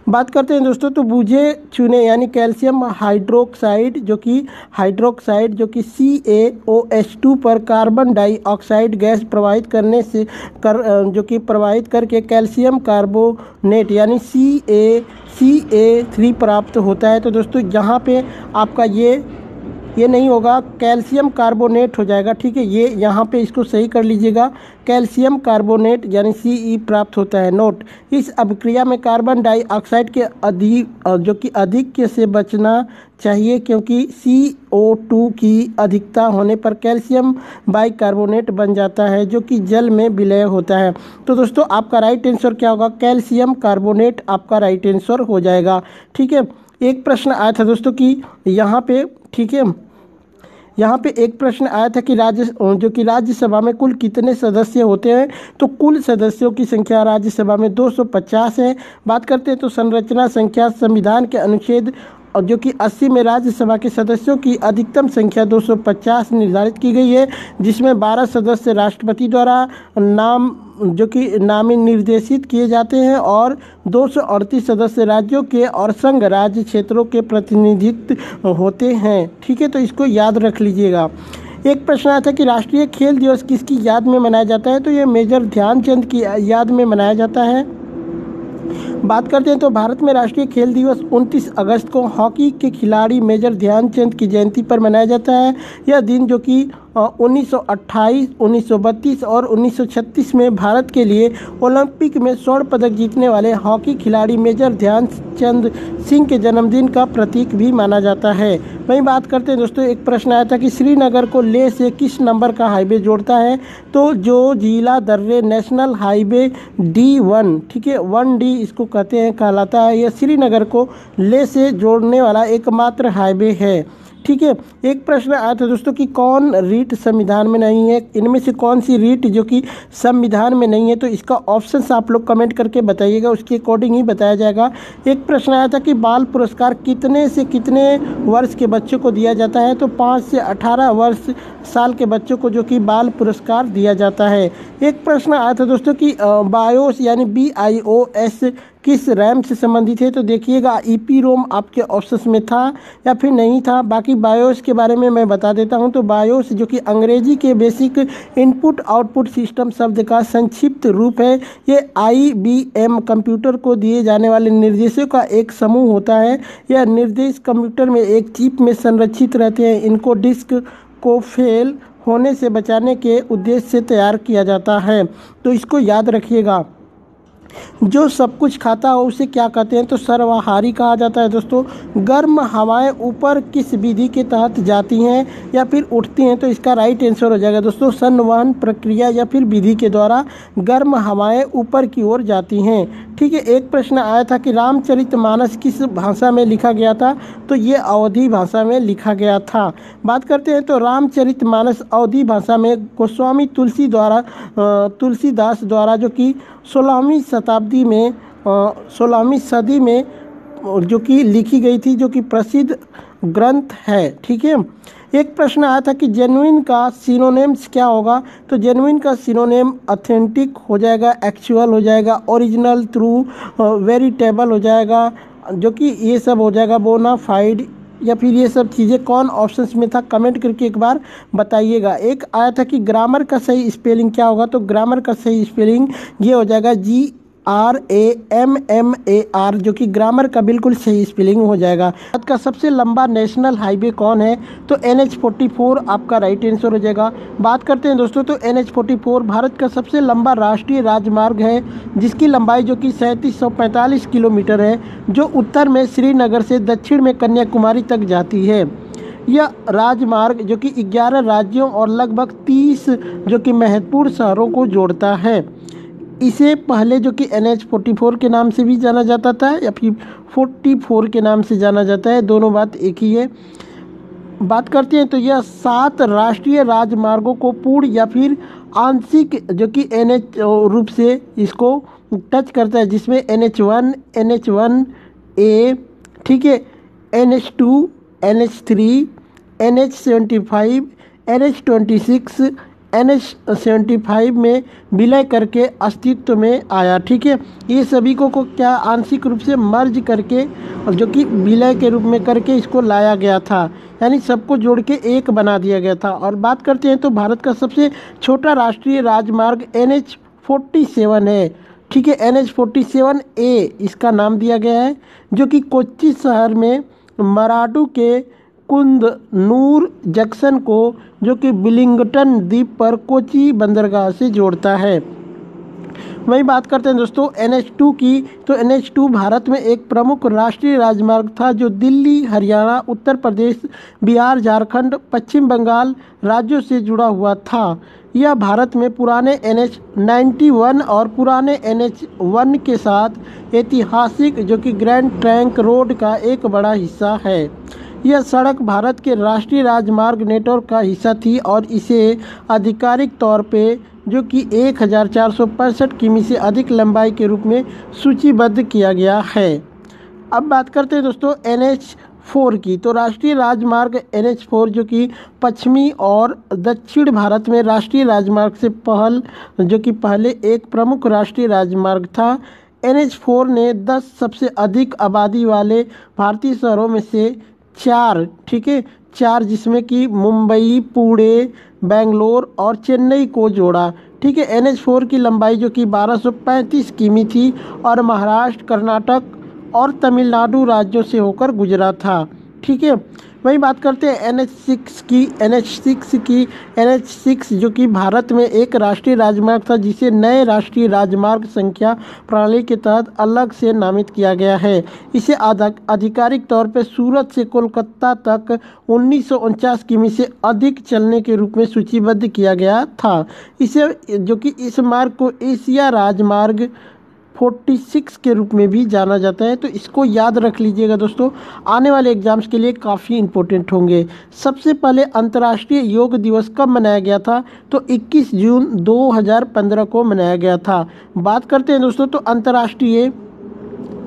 बात करते हैं दोस्तों, तो बूझे चूने यानी कैल्शियम हाइड्रोक्साइड जो कि CaOH2 पर कार्बन डाइऑक्साइड गैस प्रवाहित करने से जो कि प्रवाहित करके कैल्शियम कार्बोनेट यानी CaCa3 प्राप्त होता है। तो दोस्तों यहाँ पे आपका ये ये नहीं होगा, कैल्शियम कार्बोनेट हो जाएगा। ठीक है, ये यहाँ पे इसको सही कर लीजिएगा, कैल्शियम कार्बोनेट यानी Ce प्राप्त होता है। नोट, इस अभिक्रिया में कार्बन डाइऑक्साइड के अधिक से बचना चाहिए, क्योंकि CO2 की अधिकता होने पर कैल्शियम बाइकार्बोनेट बन जाता है, जो कि जल में विलय होता है। तो दोस्तों आपका राइट आंसर क्या होगा, कैल्शियम कार्बोनेट आपका राइट आंसर हो जाएगा। ठीक है, एक प्रश्न आया था दोस्तों कि यहाँ पे, ठीक है, यहाँ पे एक प्रश्न आया था कि राज्यसभा में कुल कितने सदस्य होते हैं। तो कुल सदस्यों की संख्या राज्यसभा में 250 है। बात करते हैं तो संरचना संख्या, संविधान के अनुच्छेद और जो कि 80 में राज्यसभा के सदस्यों की अधिकतम संख्या 250 निर्धारित की गई है, जिसमें 12 सदस्य राष्ट्रपति द्वारा नामी निर्देशित किए जाते हैं और 238 सदस्य राज्यों के और संघ राज्य क्षेत्रों के प्रतिनिधित्व होते हैं। ठीक है, तो इसको याद रख लीजिएगा। एक प्रश्न आया था कि राष्ट्रीय खेल दिवस किसकी याद में मनाया जाता है। तो ये मेजर ध्यानचंद की याद में मनाया जाता है। बात करते हैं तो भारत में राष्ट्रीय खेल दिवस 29 अगस्त को हॉकी के खिलाड़ी मेजर ध्यानचंद की जयंती पर मनाया जाता है। यह दिन जो कि 1928, 1932 और 1936 में भारत के लिए ओलंपिक में स्वर्ण पदक जीतने वाले हॉकी खिलाड़ी मेजर ध्यानचंद सिंह के जन्मदिन का प्रतीक भी माना जाता है। वहीं बात करते हैं दोस्तों, एक प्रश्न आया था कि श्रीनगर को लेह से किस नंबर का हाईवे जोड़ता है। तो जो जिला दर्रे नेशनल हाईवे D1, ठीक है, 1D इसको कहते हैं, कहलाता है। यह श्रीनगर को लेह से जोड़ने वाला एकमात्र हाईवे है। ठीक है, एक प्रश्न आया था दोस्तों कि कौन रीट संविधान में नहीं है। इनमें से कौन सी रीट जो कि संविधान में नहीं है। तो इसका ऑप्शंस आप लोग कमेंट करके बताइएगा, उसके अकॉर्डिंग ही बताया जाएगा। एक प्रश्न आया था कि बाल पुरस्कार कितने से कितने वर्ष के बच्चों को दिया जाता है। तो 5 से 18 साल के बच्चों को जो कि बाल पुरस्कार दिया जाता है। एक प्रश्न आया था दोस्तों कि बायोस यानी BIOS किस रैम से संबंधित है। तो देखिएगा, EPROM आपके ऑप्शंस में था या फिर नहीं था। बाकी बायोस के बारे में मैं बता देता हूं। तो बायोस जो कि अंग्रेजी के बेसिक इनपुट आउटपुट सिस्टम शब्द का संक्षिप्त रूप है। ये IBM कंप्यूटर को दिए जाने वाले निर्देशों का एक समूह होता है। यह निर्देश कंप्यूटर में एक चिप में संरक्षित रहते हैं। इनको डिस्क को फेल होने से बचाने के उद्देश्य से तैयार किया जाता है। तो इसको याद रखिएगा। जो सब कुछ खाता हो उसे क्या कहते हैं। तो सर्वाहारी कहा जाता है। दोस्तों, गर्म हवाएं ऊपर किस विधि के तहत जाती हैं या फिर उठती हैं। तो इसका राइट आंसर हो जाएगा दोस्तों, संवहन प्रक्रिया या फिर विधि के द्वारा गर्म हवाएं ऊपर की ओर जाती हैं। ठीक है, एक प्रश्न आया था कि रामचरितमानस किस भाषा में लिखा गया था। तो ये अवधी भाषा में लिखा गया था। बात करते हैं तो रामचरितमानस अवधी भाषा में गोस्वामी तुलसीदास द्वारा जो कि 16वीं सदी में जो कि लिखी गई थी, जो कि प्रसिद्ध ग्रंथ है। ठीक है, एक प्रश्न आया था कि जेन्युइन का सिनोनिम्स क्या होगा। तो जेन्युइन का सिनोनिम ऑथेंटिक हो जाएगा, एक्चुअल हो जाएगा, ओरिजिनल, ट्रू, वेरिटेबल हो जाएगा, जो कि ये सब हो जाएगा, बोनाफाइड या फिर ये सब चीज़ें कौन ऑप्शंस में था, कमेंट करके एक बार बताइएगा। एक आया था कि ग्रामर का सही स्पेलिंग क्या होगा। तो ग्रामर का सही स्पेलिंग ये हो जाएगा GRAMMAR, जो कि ग्रामर का बिल्कुल सही स्पेलिंग हो जाएगा। भारत का सबसे लंबा नेशनल हाईवे कौन है। तो NH-44 आपका राइट आंसर हो जाएगा। बात करते हैं दोस्तों, तो NH-44 भारत का सबसे लंबा राष्ट्रीय राजमार्ग है, जिसकी लंबाई जो कि 3745 किलोमीटर है, जो उत्तर में श्रीनगर से दक्षिण में कन्याकुमारी तक जाती है। यह राजमार्ग जो कि 11 राज्यों और लगभग 30 जो कि महत्वपूर्ण शहरों को जोड़ता है। इसे पहले जो कि NH-44 के नाम से भी जाना जाता था या फिर 44 के नाम से जाना जाता है, दोनों बात एक ही है। बात करते हैं तो यह 7 राष्ट्रीय राजमार्गों को पूर्ण या फिर आंशिक जो कि NH रूप से इसको टच करता है, जिसमें NH1, NH1A, ठीक है, NH2, NH3, NH75, NH26, NH75 में विलय करके अस्तित्व में आया। ठीक है, ये सभी को क्या आंशिक रूप से मर्ज करके जो कि विलय के रूप में करके इसको लाया गया था, यानी सबको जोड़ के एक बना दिया गया था। और बात करते हैं तो भारत का सबसे छोटा राष्ट्रीय राजमार्ग NH-47 है। ठीक है, NH-47A इसका नाम दिया गया है, जो कि कोच्चि शहर में मराठू के कुंदनूर जंक्शन को जो कि विलिंगटन द्वीप पर कोची बंदरगाह से जोड़ता है। वहीं बात करते हैं दोस्तों NH2 की, तो NH2 भारत में एक प्रमुख राष्ट्रीय राजमार्ग था जो दिल्ली, हरियाणा, उत्तर प्रदेश, बिहार, झारखंड, पश्चिम बंगाल राज्यों से जुड़ा हुआ था। यह भारत में पुराने NH91 और पुराने NH1 के साथ ऐतिहासिक जो कि ग्रैंड ट्रंक रोड का एक बड़ा हिस्सा है। यह सड़क भारत के राष्ट्रीय राजमार्ग नेटवर्क का हिस्सा थी और इसे आधिकारिक तौर पे जो कि 1465 किमी से अधिक लंबाई के रूप में सूचीबद्ध किया गया है। अब बात करते हैं दोस्तों NH4 की, तो राष्ट्रीय राजमार्ग NH4 जो कि पश्चिमी और दक्षिण भारत में राष्ट्रीय राजमार्ग से पहले एक प्रमुख राष्ट्रीय राजमार्ग था। NH4 ने 10 सबसे अधिक आबादी वाले भारतीय शहरों में से 4, ठीक है, 4 जिसमें कि मुंबई, पुणे, बेंगलोर और चेन्नई को जोड़ा। ठीक है, NH4 की लंबाई जो कि 1235 किमी थी और महाराष्ट्र, कर्नाटक और तमिलनाडु राज्यों से होकर गुजरा था। ठीक है, वही बात करते हैं NH6 की। NH6 जो कि भारत में एक राष्ट्रीय राजमार्ग था जिसे नए राष्ट्रीय राजमार्ग संख्या प्रणाली के तहत अलग से नामित किया गया है। इसे आधिकारिक तौर पर सूरत से कोलकाता तक 1949 किमी से अधिक चलने के रूप में सूचीबद्ध किया गया था। इसे जो कि इस मार्ग को एशिया राजमार्ग 46 के रूप में भी जाना जाता है, तो इसको याद रख लीजिएगा दोस्तों, आने वाले एग्जाम्स के लिए काफ़ी इंपॉर्टेंट होंगे। सबसे पहले अंतर्राष्ट्रीय योग दिवस कब मनाया गया था, तो 21 जून 2015 को मनाया गया था। बात करते हैं दोस्तों, तो अंतर्राष्ट्रीय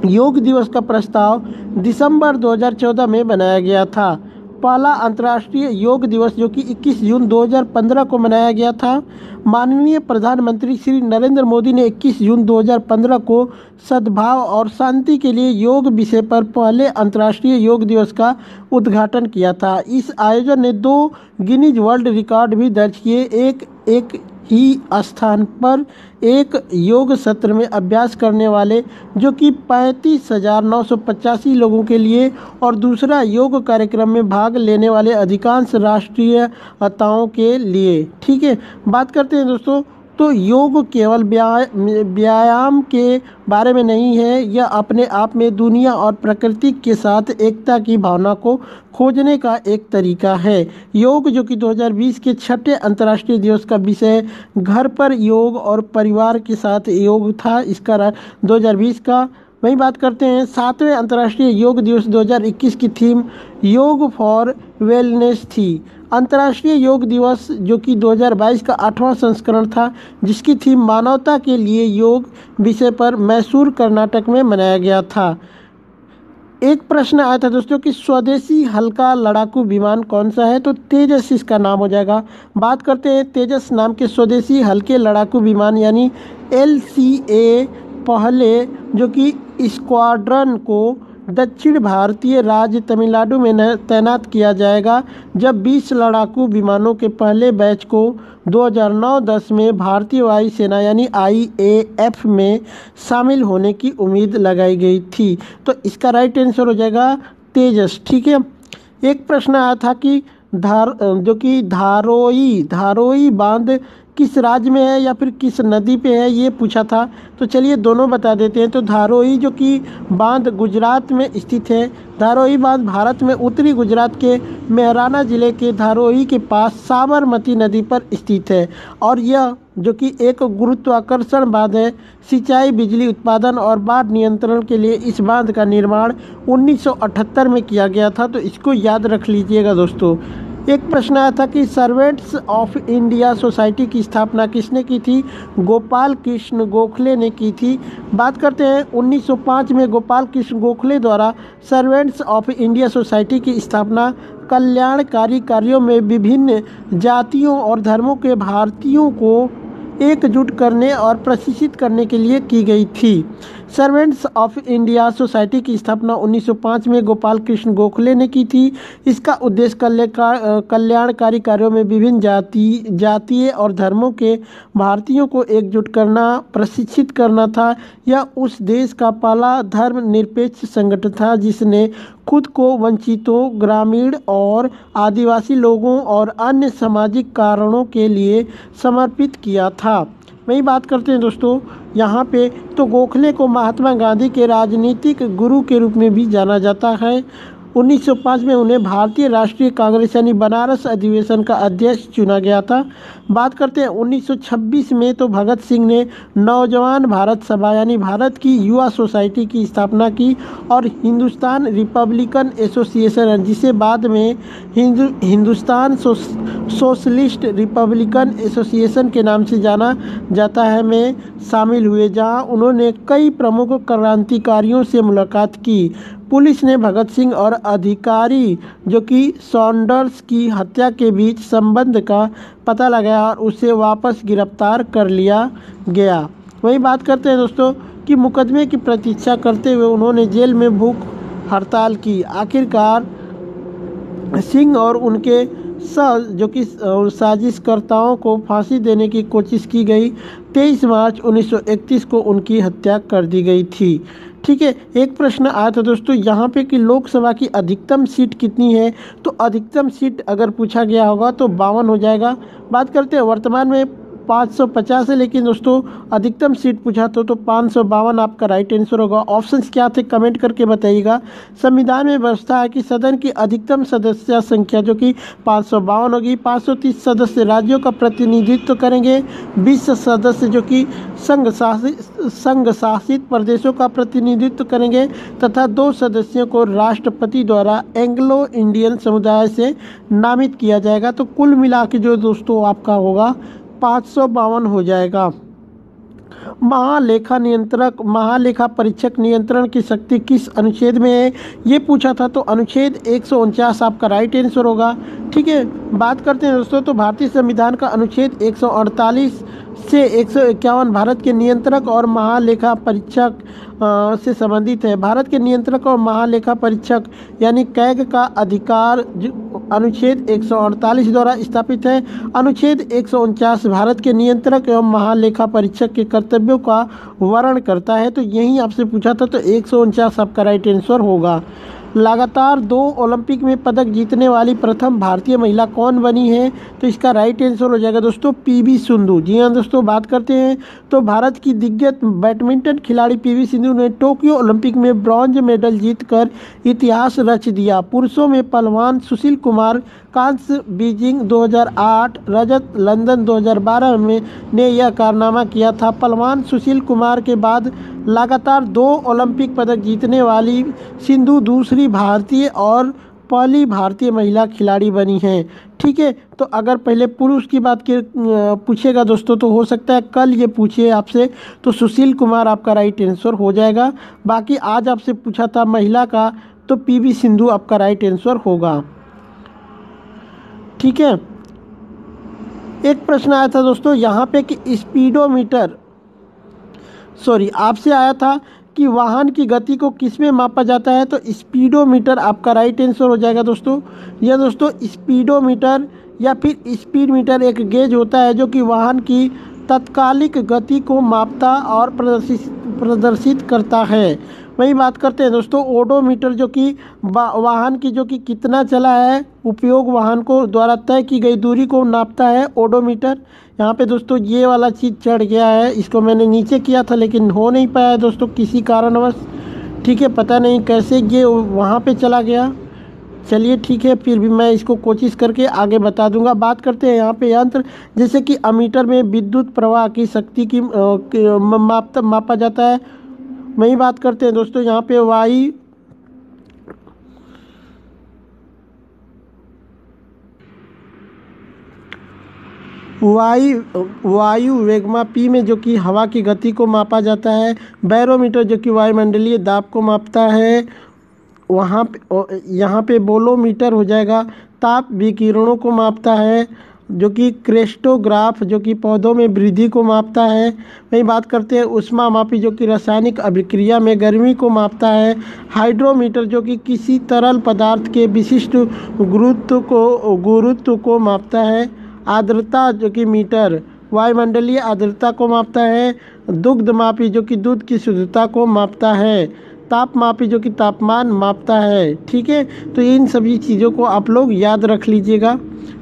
योग दिवस का प्रस्ताव दिसंबर 2014 में बनाया गया था। पहला अंतर्राष्ट्रीय योग दिवस जो कि 21 जून 2015 को मनाया गया था। माननीय प्रधानमंत्री श्री नरेंद्र मोदी ने 21 जून 2015 को सद्भाव और शांति के लिए योग विषय पर पहले अंतर्राष्ट्रीय योग दिवस का उद्घाटन किया था। इस आयोजन ने 2 गिनीज वर्ल्ड रिकॉर्ड भी दर्ज किए, एक ही स्थान पर एक योग सत्र में अभ्यास करने वाले जो कि 35,985 लोगों के लिए और दूसरा योग कार्यक्रम में भाग लेने वाले अधिकांश राष्ट्रीयताओं के लिए। ठीक है, बात करते हैं दोस्तों, तो योग केवल व्यायाम के बारे में नहीं है, यह अपने आप में दुनिया और प्रकृति के साथ एकता की भावना को खोजने का एक तरीका है। योग जो कि 2020 के 6ठे अंतर्राष्ट्रीय दिवस का विषय घर पर योग और परिवार के साथ योग था, इसका 2020 का। वहीं बात करते हैं 7वें अंतर्राष्ट्रीय योग दिवस 2021 की थीम योग फॉर वेलनेस थी। अंतर्राष्ट्रीय योग दिवस जो कि 2022 का 8वां संस्करण था, जिसकी थीम मानवता के लिए योग विषय पर मैसूर, कर्नाटक में मनाया गया था। एक प्रश्न आया था दोस्तों कि स्वदेशी हल्का लड़ाकू विमान कौन सा है, तो तेजस इसका नाम हो जाएगा। बात करते हैं तेजस नाम के स्वदेशी हल्के लड़ाकू विमान यानी LCA पहले जो कि स्क्वाड्रन को दक्षिण भारतीय राज्य तमिलनाडु में तैनात किया जाएगा, जब 20 लड़ाकू विमानों के पहले बैच को 2009-10 में भारतीय वायुसेना यानी IAF में शामिल होने की उम्मीद लगाई गई थी। तो इसका राइट आंसर हो जाएगा तेजस। ठीक है, एक प्रश्न आया था कि धारोई बांध किस राज्य में है या फिर किस नदी पे है, ये पूछा था। तो चलिए दोनों बता देते हैं। तो धारोई जो कि बांध गुजरात में स्थित है। धारोई बांध भारत में उत्तरी गुजरात के मेहराना जिले के धारोई के पास साबरमती नदी पर स्थित है और यह जो कि एक गुरुत्वाकर्षण बांध है। सिंचाई, बिजली उत्पादन और बाढ़ नियंत्रण के लिए इस बांध का निर्माण 1978 में किया गया था, तो इसको याद रख लीजिएगा दोस्तों। एक प्रश्न आया था कि सर्वेंट्स ऑफ इंडिया सोसाइटी की स्थापना किसने की थी, गोपाल कृष्ण गोखले ने की थी। बात करते हैं 1905 में गोपाल कृष्ण गोखले द्वारा सर्वेंट्स ऑफ इंडिया सोसाइटी की स्थापना कल्याणकारी कार्यों में विभिन्न जातियों और धर्मों के भारतीयों को एकजुट करने और प्रशिक्षित करने के लिए की गई थी। सर्वेंट्स ऑफ इंडिया सोसाइटी की स्थापना 1905 में गोपाल कृष्ण गोखले ने की थी। इसका उद्देश्य कल्याणकारी कार्यों में विभिन्न जातीय और धर्मों के भारतीयों को एकजुट करना, प्रशिक्षित करना था। यह उस देश का पहला धर्मनिरपेक्ष संगठन था जिसने खुद को वंचितों, ग्रामीण और आदिवासी लोगों और अन्य सामाजिक कारणों के लिए समर्पित किया था। वही बात करते हैं दोस्तों यहाँ पे, तो गोखले को महात्मा गांधी के राजनीतिक गुरु के रूप में भी जाना जाता है। 1905 में उन्हें भारतीय राष्ट्रीय कांग्रेस यानी बनारस अधिवेशन का अध्यक्ष चुना गया था। बात करते हैं 1926 में, तो भगत सिंह ने नौजवान भारत सभा यानी भारत की युवा सोसाइटी की स्थापना की और हिंदुस्तान रिपब्लिकन एसोसिएशन, जिसे बाद में हिंदुस्तान सोशलिस्ट रिपब्लिकन एसोसिएशन के नाम से जाना जाता है, में शामिल हुए, जहां उन्होंने कई प्रमुख क्रांतिकारियों से मुलाकात की। पुलिस ने भगत सिंह और अधिकारी जो कि सॉन्डर्स की हत्या के बीच संबंध का पता लगाया और उसे वापस गिरफ्तार कर लिया गया। वही बात करते हैं दोस्तों कि मुकदमे की प्रतीक्षा करते हुए उन्होंने जेल में भूख हड़ताल की। आखिरकार सिंह और उनके जो कि साजिशकर्ताओं को फांसी देने की कोशिश की गई। 23 मार्च 1931 को उनकी हत्या कर दी गई थी। ठीक है, एक प्रश्न आया था दोस्तों यहाँ पे कि लोकसभा की अधिकतम सीट कितनी है, तो अधिकतम सीट अगर पूछा गया होगा तो 52 हो जाएगा। बात करते हैं वर्तमान में 550 है, लेकिन दोस्तों अधिकतम सीट पूछा तो 552 आपका राइट आंसर होगा। ऑप्शंस क्या थे कमेंट करके बताइएगा। संविधान में व्यवस्था है कि सदन की अधिकतम सदस्य संख्या जो कि 552 होगी। 530 सदस्य राज्यों का प्रतिनिधित्व करेंगे, 20 सदस्य जो कि संघ शासित प्रदेशों का प्रतिनिधित्व करेंगे तथा 2 सदस्यों को राष्ट्रपति द्वारा एंग्लो इंडियन समुदाय से नामित किया जाएगा। तो कुल मिला के जो दोस्तों आपका होगा 552 हो जाएगा। महालेखा परीक्षक नियंत्रण की शक्ति किस अनुच्छेद में है, ये पूछा था, तो अनुच्छेद 149 आपका राइट आंसर होगा। ठीक है, बात करते हैं दोस्तों, तो भारतीय संविधान का अनुच्छेद 148 से 151 भारत के नियंत्रक और महालेखा परीक्षक से संबंधित है। भारत के नियंत्रक और महालेखा परीक्षक यानी कैग का अधिकार अनुच्छेद 148 द्वारा स्थापित है। अनुच्छेद 149 भारत के नियंत्रक एवं महालेखा परीक्षक के कर्तव्यों का वर्णन करता है। तो यही आपसे पूछा था, तो 149 आपका राइट आंसर होगा। लगातार 2 ओलंपिक में पदक जीतने वाली प्रथम भारतीय महिला कौन बनी है, तो इसका राइट आंसर हो जाएगा दोस्तों पीवी सिंधु। जी हाँ दोस्तों, बात करते हैं तो भारत की दिग्गज बैडमिंटन खिलाड़ी पीवी सिंधु ने टोक्यो ओलंपिक में ब्रॉन्ज मेडल जीतकर इतिहास रच दिया। पुरुषों में पहलवान सुशील कुमार कांस्य बीजिंग 2008, रजत लंदन 2012 में ने यह कारनामा किया था। पहलवान सुशील कुमार के बाद लगातार 2 ओलंपिक पदक जीतने वाली सिंधु दूसरी भारतीय और पहली भारतीय महिला खिलाड़ी बनी हैं। ठीक है, तो अगर पहले पुरुष की बात पूछेगा दोस्तों तो हो सकता है कल ये पूछे आपसे, तो सुशील कुमार आपका राइट आंसर हो जाएगा। बाकी आज आपसे पूछा था महिला का, तो पीवी सिंधु आपका राइट आंसर होगा। ठीक है, एक प्रश्न आया था दोस्तों यहाँ पे कि स्पीडोमीटर आपसे आया था कि वाहन की गति को किस में मापा जाता है, तो स्पीडोमीटर आपका राइट आंसर हो जाएगा दोस्तों। यह दोस्तों स्पीडोमीटर या फिर स्पीड मीटर एक गेज होता है जो कि वाहन की तात्कालिक गति को मापता और प्रदर्शित करता है। वही बात करते हैं दोस्तों ओडोमीटर जो कि वाहन की जो कि कितना चला है, उपयोग वाहन को द्वारा तय की गई दूरी को नापता है ओडोमीटर। यहाँ पे दोस्तों ये वाला चीज़ चढ़ गया है, इसको मैंने नीचे किया था लेकिन हो नहीं पाया है दोस्तों किसी कारणवश। ठीक है, पता नहीं कैसे ये वहाँ पे चला गया। चलिए ठीक है, फिर भी मैं इसको कोशिश करके आगे बता दूंगा। बात करते हैं यहाँ पे यंत्र, जैसे कि अमीटर में विद्युत प्रवाह की शक्ति की मापा जाता है। वही बात करते हैं दोस्तों यहाँ पे वायु वेगमा पी में जो कि हवा की गति को मापा जाता है। बैरोमीटर जो कि वायुमंडलीय दाब को मापता है। वहाँ पे यहाँ पे बोलोमीटर हो जाएगा, ताप विकिरणों को मापता है। जो कि क्रेस्टोग्राफ जो कि पौधों में वृद्धि को मापता है। वहीं बात करते हैं ऊष्मामापी जो कि रासायनिक अभिक्रिया में गर्मी को मापता है। हाइड्रोमीटर जो कि किसी तरल पदार्थ के विशिष्ट गुरुत्व को मापता है। आर्द्रता जो कि मीटर वायुमंडलीय आर्द्रता को मापता है। दुग्धमापी जो कि दूध की शुद्धता को मापता है। तापमापी जो कि तापमान मापता है। ठीक है, तो इन सभी चीज़ों को आप लोग याद रख लीजिएगा।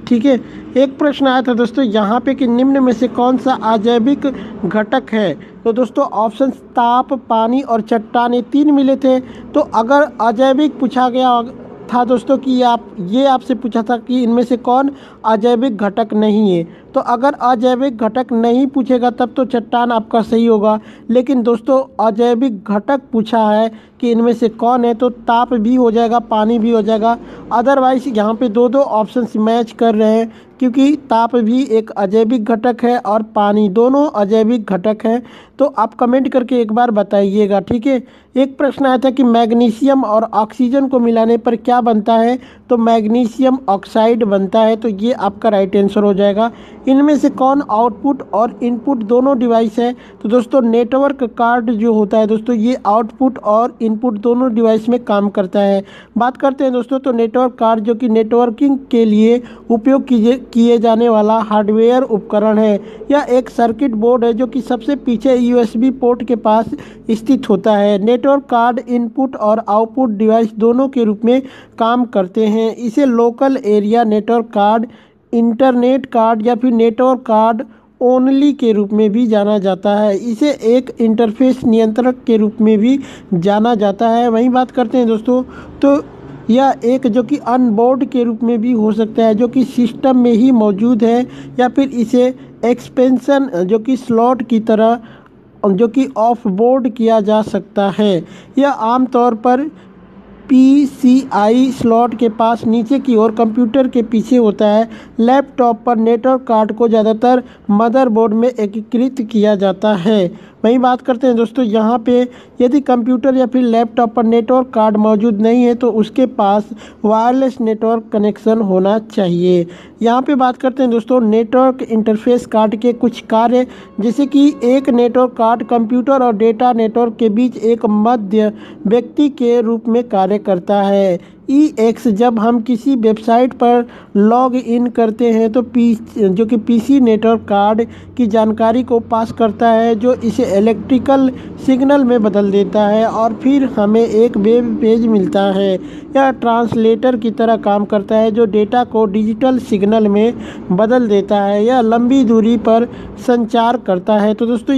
ठीक है, एक प्रश्न आया था दोस्तों यहाँ पे कि निम्न में से कौन सा अजैविक घटक है। तो दोस्तों ऑप्शन ताप, पानी और चट्टान, ये 3 मिले थे। तो अगर अजैविक पूछा गया था दोस्तों कि ये आपसे पूछा था कि इनमें से कौन अजैविक घटक नहीं है, तो अगर अजैविक घटक नहीं पूछेगा तब तो चट्टान आपका सही होगा। लेकिन दोस्तों अजैविक घटक पूछा है कि इनमें से कौन है, तो ताप भी हो जाएगा, पानी भी हो जाएगा। अदरवाइज यहाँ पे दो ऑप्शंस मैच कर रहे हैं, क्योंकि ताप भी एक अजैविक घटक है और पानी, दोनों अजैविक घटक हैं। तो आप कमेंट करके एक बार बताइएगा। ठीक है, एक प्रश्न आया था कि मैग्नीशियम और ऑक्सीजन को मिलाने पर क्या बनता है। तो मैग्नीशियम ऑक्साइड बनता है। तो ये आपका राइट आंसर हो जाएगा। इनमें से कौन आउटपुट और इनपुट दोनों डिवाइस है। तो दोस्तों नेटवर्क कार्ड जो होता है दोस्तों, ये आउटपुट और इनपुट दोनों डिवाइस में काम करता है। बात करते हैं दोस्तों, तो नेटवर्क कार्ड जो कि नेटवर्किंग के लिए उपयोग किए जाने वाला हार्डवेयर उपकरण है। यह एक सर्किट बोर्ड है जो कि सबसे पीछे USB पोर्ट के पास स्थित होता है। नेटवर्क कार्ड इनपुट और आउटपुट डिवाइस दोनों के रूप में काम करते हैं। इसे local area network card, internet card या फिर नेटवर्क कार्ड ओनली के रूप में भी जाना जाता है। इसे एक इंटरफेस नियंत्रक के रूप में भी जाना जाता है। वहीं बात करते हैं दोस्तों, तो यह एक जो कि ऑनबोर्ड के रूप में भी हो सकता है, जो कि सिस्टम में ही मौजूद है, या फिर इसे एक्सपेंशन जो कि स्लॉट की तरह जो कि ऑफ बोर्ड किया जा सकता है। यह आमतौर पर PCI स्लॉट के पास नीचे की ओर कंप्यूटर के पीछे होता है। लैपटॉप पर नेटवर्क कार्ड को ज़्यादातर मदरबोर्ड में एकीकृत किया जाता है। वहीं बात करते हैं दोस्तों, यहाँ पे यदि कंप्यूटर या फिर लैपटॉप पर नेटवर्क कार्ड मौजूद नहीं है तो उसके पास वायरलेस नेटवर्क कनेक्शन होना चाहिए। यहाँ पे बात करते हैं दोस्तों नेटवर्क इंटरफेस कार्ड के कुछ कार्य, जैसे कि एक नेटवर्क कार्ड कंप्यूटर और डेटा नेटवर्क के बीच एक मध्य व्यक्ति के रूप में कार्य करता है। EX जब हम किसी वेबसाइट पर लॉग इन करते हैं तो जो कि PC नेटवर्क कार्ड की जानकारी को पास करता है, जो इसे इलेक्ट्रिकल सिग्नल में बदल देता है और फिर हमें एक वेब पेज मिलता है। यह ट्रांसलेटर की तरह काम करता है जो डेटा को डिजिटल सिग्नल में बदल देता है। यह लंबी दूरी पर संचार करता है। तो दोस्तों